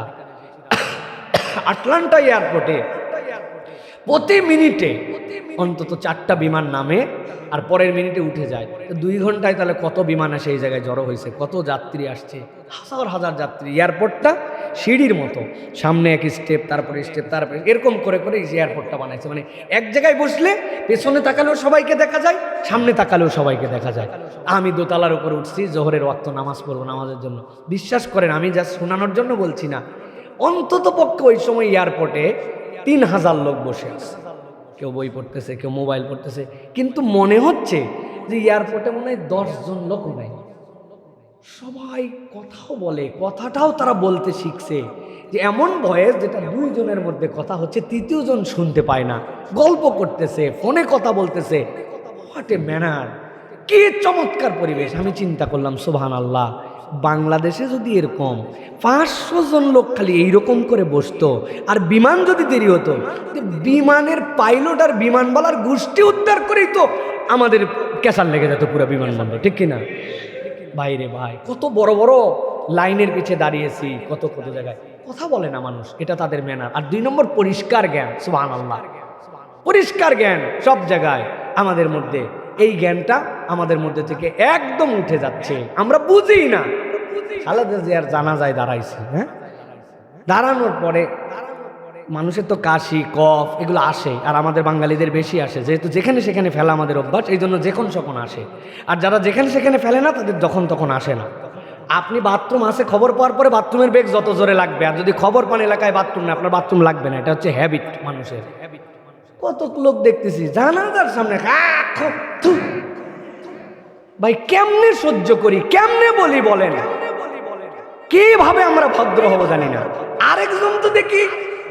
আটলান্টা এয়ারপোর্টে প্রতি মিনিটে অন্তত 4টা বিমান নামে, আর পরের মিনিটে উঠে যায়। 2 ঘন্টায় তাহলে কত বিমান আসে এই জায়গায় জড়ো হয়েছে, কত যাত্রী আসছে, হাজার হাজার যাত্রী। এয়ারপোর্টটা সিঁড়ির মতো, সামনে এক স্টেপ, তারপরে স্টেপ, তারপরে এরকম করে করে এই এয়ারপোর্টটা বানাইছে। মানে এক জায়গায় বসলে পেছনে তাকালেও সবাইকে দেখা যায়, সামনে তাকালেও সবাইকে দেখা যায়। আমি দোতলার উপর উঠছি, জোহরের ওয়াক্ত নামাজ পড়বো, নামাজের জন্য। বিশ্বাস করেন, আমি যা শোনানোর জন্য বলছি না, অন্তত পক্ষে ওই সময় এয়ারপোর্টে 3000 লোক বসে আছে, কেউ বই পড়তেছে, কেউ মোবাইল পড়তেছে, কিন্তু মনে হচ্ছে যে এয়ারপোর্টে মনে হয় 10 জন লোক নাই। সবাই কথাও বলে, কথাটাও তারা বলতে শিখছে, যে এমন ভয়েস যেটা 2 জনের মধ্যে কথা হচ্ছে, 3য় জন শুনতে পায় না, গল্প করতেছে, ফোনে কথা বলতেছে। হোয়াট এ ম্যানার, কি চমৎকার পরিবেশ। আমি চিন্তা করলাম, সুবহানাল্লাহ, বাংলাদেশে যদি এরকম 500 জন লোক খালি এইরকম করে বসতো, আর বিমান যদি দেরি হতো, বিমানের পাইলট আর বিমানবালার গোষ্ঠী উদ্ধার করেই তো আমাদের ক্যাসার লেগে যেত পুরো বিমানবন্দর, ঠিক কিনা? বাইরে ভাই কত বড় বড় লাইনের পিছে দাঁড়িয়েছি, কত কত জায়গায় কথা বলে না মানুষ, এটা তাদের ম্যানার। আর 2 নম্বর পরিষ্কার জ্ঞান, সুবহানাল্লাহ, পরিষ্কার জ্ঞান সব জায়গায় আমাদের মধ্যে। এই জ্ঞানটা আমাদের মধ্যে থেকে একদম উঠে যাচ্ছে, আমরা বুঝি না। খালেদা জিয়ার জানাজায় দাঁড়াইছি, হ্যাঁ, দাঁড়ানোর পরে মানুষের তো কাশি কফ এগুলো আসে, আর আমাদের বাঙালিদের বেশি আসে, যেহেতু যেখানে সেখানে ফেলা আমাদের অভ্যাস, এই জন্য যখন সখন আসে। আর যারা যেখানে সেখানে ফেলে না তাদের যখন তখন আসে না। আপনি বাথরুম আসে খবর পাওয়ার পরে বাথরুমের বেগ যত জোরে লাগবে, আর যদি খবর পান এলাকায় বাথরুম না, আপনার বাথরুম লাগবে না। এটা হচ্ছে হ্যাবিট মানুষের। কত লোক দেখতেছি জানাজার সামনে ভাই, কেমনে সহ্য করি, কেমনে বলি বলেন? কিভাবে আমরা ভদ্র হব জানি না। আরেকজন তো দেখি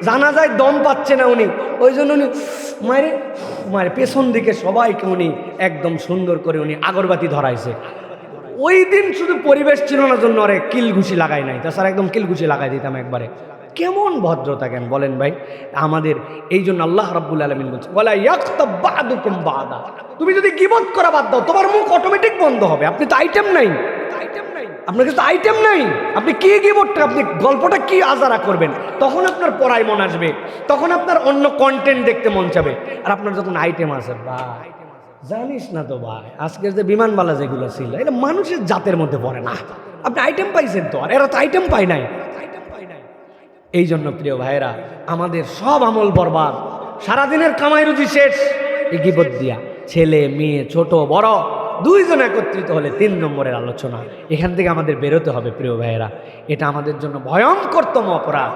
জানাজায় দম পাচ্ছে না উনি, ওই জন্য উনি মারে মারে পেছন দিকে সবাইকে উনি একদম সুন্দর করে উনি আগরবাতি ধরাইছে। ওই দিন শুধু পরিবেশ ছিল না জন্য আরে কিলঘুষি লাগাই নাই, তাছাড়া একদম কিলঘুষি লাগাই দিতাম একবারে। কেমন ভদ্রতা কেন বলেন ভাই আমাদের? এই জন্য আল্লাহ রাব্বুল আলামিন বলছে, ওয়ালা ইয়াগতাব বা'দুকুম বা'দা, তুমি যদি গীবত করা বাদ দাও তোমার মুখ অটোমেটিক বন্ধ হবে। আপনি তো আইটেম নাই, আপনার কাছে আইটেম নাই, আপনি কি গীবতটা, আপনি গল্পটা কি আজারা করবেন? তখন আপনার পড়ায় মন আসবে, তখন আপনার অন্য কন্টেন্ট দেখতে মন চাবে। আর আপনার যখন আইটেম আছে, ভাই জানিস না তো ভাই, আজকের যে বিমানবালা যেগুলো ছিল এটা মানুষের জাতের মধ্যে পড়ে না। আপনি আইটেম পাইছেন তো, আর এরা তো আইটেম পায় নাই। এই জন্য প্রিয় ভাইরা, আমাদের সব আমল বরবাদ, সারাদিনের কামাই রুজি শেষ এই গীবত দিয়া। ছেলে মেয়ে ছোট বড় 2 জন একত্রিত হলে 3 নম্বরের আলোচনা। এখান থেকে আমাদের বেরোতে হবে প্রিয় ভাইয়েরা, এটা আমাদের জন্য ভয়ঙ্করতম অপরাধ।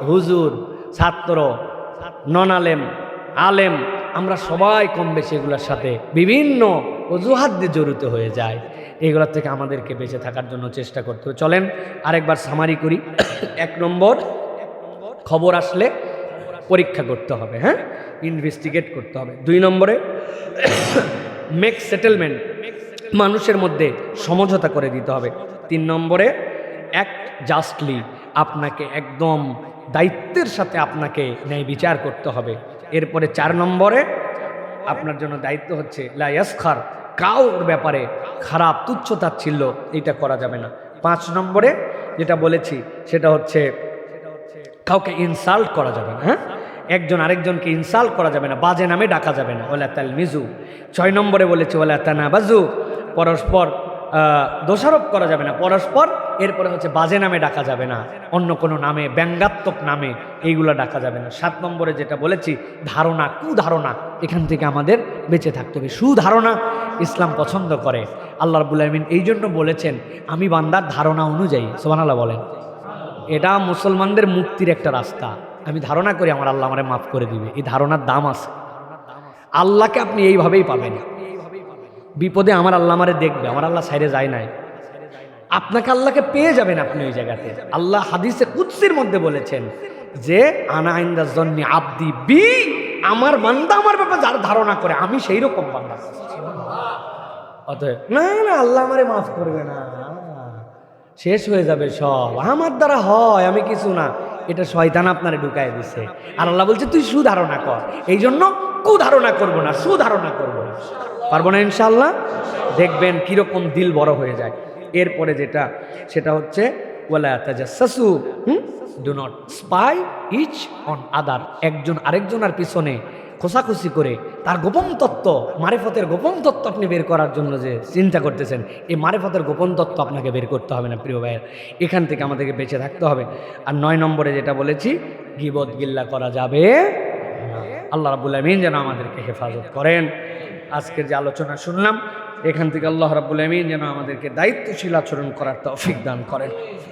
হুজুর, ছাত্র, নন আলেম, আলেম, আমরা সবাই কম বেশি এগুলোর সাথে বিভিন্ন অজুহাত দিয়ে জড়িত হয়ে যায়। এগুলোর থেকে আমাদেরকে বেঁচে থাকার জন্য চেষ্টা করতে হবে। চলেন আরেকবার সামারি করি। 1 নম্বর, খবর আসলে পরীক্ষা করতে হবে, হ্যাঁ, ইনভেস্টিগেট করতে হবে। 2 নম্বরে মেক সেটেলমেন্ট, মানুষের মধ্যে সমঝোতা করে দিতে হবে। 3 নম্বরে অ্যাক্ট জাস্টলি, আপনাকে একদম দায়িত্বের সাথে আপনাকে ন্যায় বিচার করতে হবে। এরপরে 4 নম্বরে আপনার জন্য দায়িত্ব হচ্ছে লা ইয়াসখার, কাউর ব্যাপারে খারাপ তুচ্ছতাচ্ছিল্য এটা করা যাবে না। 5 নম্বরে যেটা বলেছি সেটা হচ্ছে কাউকে ইনসাল্ট করা যাবে না, হ্যাঁ, একজন আরেকজনকে ইনসাল্ট করা যাবে না, বাজে নামে ডাকা যাবে না, ওয়ালা তালমিজু। 6 নম্বরে বলেছে ওয়ালা তানাবাজু, পরস্পর দোষারোপ করা যাবে না পরস্পর। এরপরে হচ্ছে বাজে নামে ডাকা যাবে না, অন্য কোনো নামে, ব্যঙ্গাত্মক নামে এইগুলো ডাকা যাবে না। 7 নম্বরে যেটা বলেছি ধারণা, কুধারণা, এখান থেকে আমাদের বেঁচে থাকতে হবে। সুধারণা ইসলাম পছন্দ করে। আল্লাহ রাব্বুল আলামিন এই জন্য বলেছেন, আমি বান্দার ধারণা অনুযায়ী, সুবহানাল্লাহ বলেন, এটা মুসলমানদের মুক্তির একটা রাস্তা। আমি ধারণা করি আমার আল্লাহ আমারে মাফ করে দিবে, এই ধারণার দাম আছে। আল্লাহকে আপনি এইভাবেই পাবেন। বিপদে আমার আল্লাহ আমারে দেখবে, আমার আল্লাহ সাইরে যায় নাই, আপনাকে আল্লাহকে পেয়ে যাবেন আপনি ওই জায়গাতে। আল্লাহ হাদিসে কুদসির মধ্যে বলেছেন যে আনা ইনদা জন্নি আব্দি বি, আমার বান্দা আমার ব্যাপারে যার ধারণা করে আমি সেই রকম বান্দা। অতএব না না আল্লাহ আমারে মাফ করবে না, শেষ হয়ে যাবে সব, আমার দ্বারা হয়, আমি কিছু না, এটা শয়তান আপনারে ঢুকায় দিছে। আর আল্লাহ বলছে তুই সুধারণা কর, এই জন্য কুধারণা করবো না, সুধারণা করবো না। পারবো না ইনশাআল্লাহ, দেখবেন কিরকম দিল বড় হয়ে যায়। এরপরে যেটা সেটা হচ্ছে ওয়ালা তাজাসসু, do not spy each on other, একজন আরেকজনের পিছনে খোসাখুসি করে তার গোপন তত্ত্ব, মারিফতের গোপন তত্ত্ব আপনি বের করার জন্য যে চিন্তা করতেছেন, এই মারিফতের গোপন তত্ত্ব আপনাকে বের করতে হবে না প্রিয় ভাইয়ের। এখান থেকে আমাদেরকে বেঁচে থাকতে হবে। আর 9 নম্বরে যেটা বলেছি, গীবত গিল্লা করা যাবে না। আল্লাহ রাব্বুল আমিন যেন আমাদেরকে হেফাজত করেন। আজকের যে আলোচনা শুনলাম এখান থেকে আল্লাহ রাব্বুল আমিন যেন আমাদেরকে দায়িত্বশীল আচরণ করার তৌফিক দান করেন।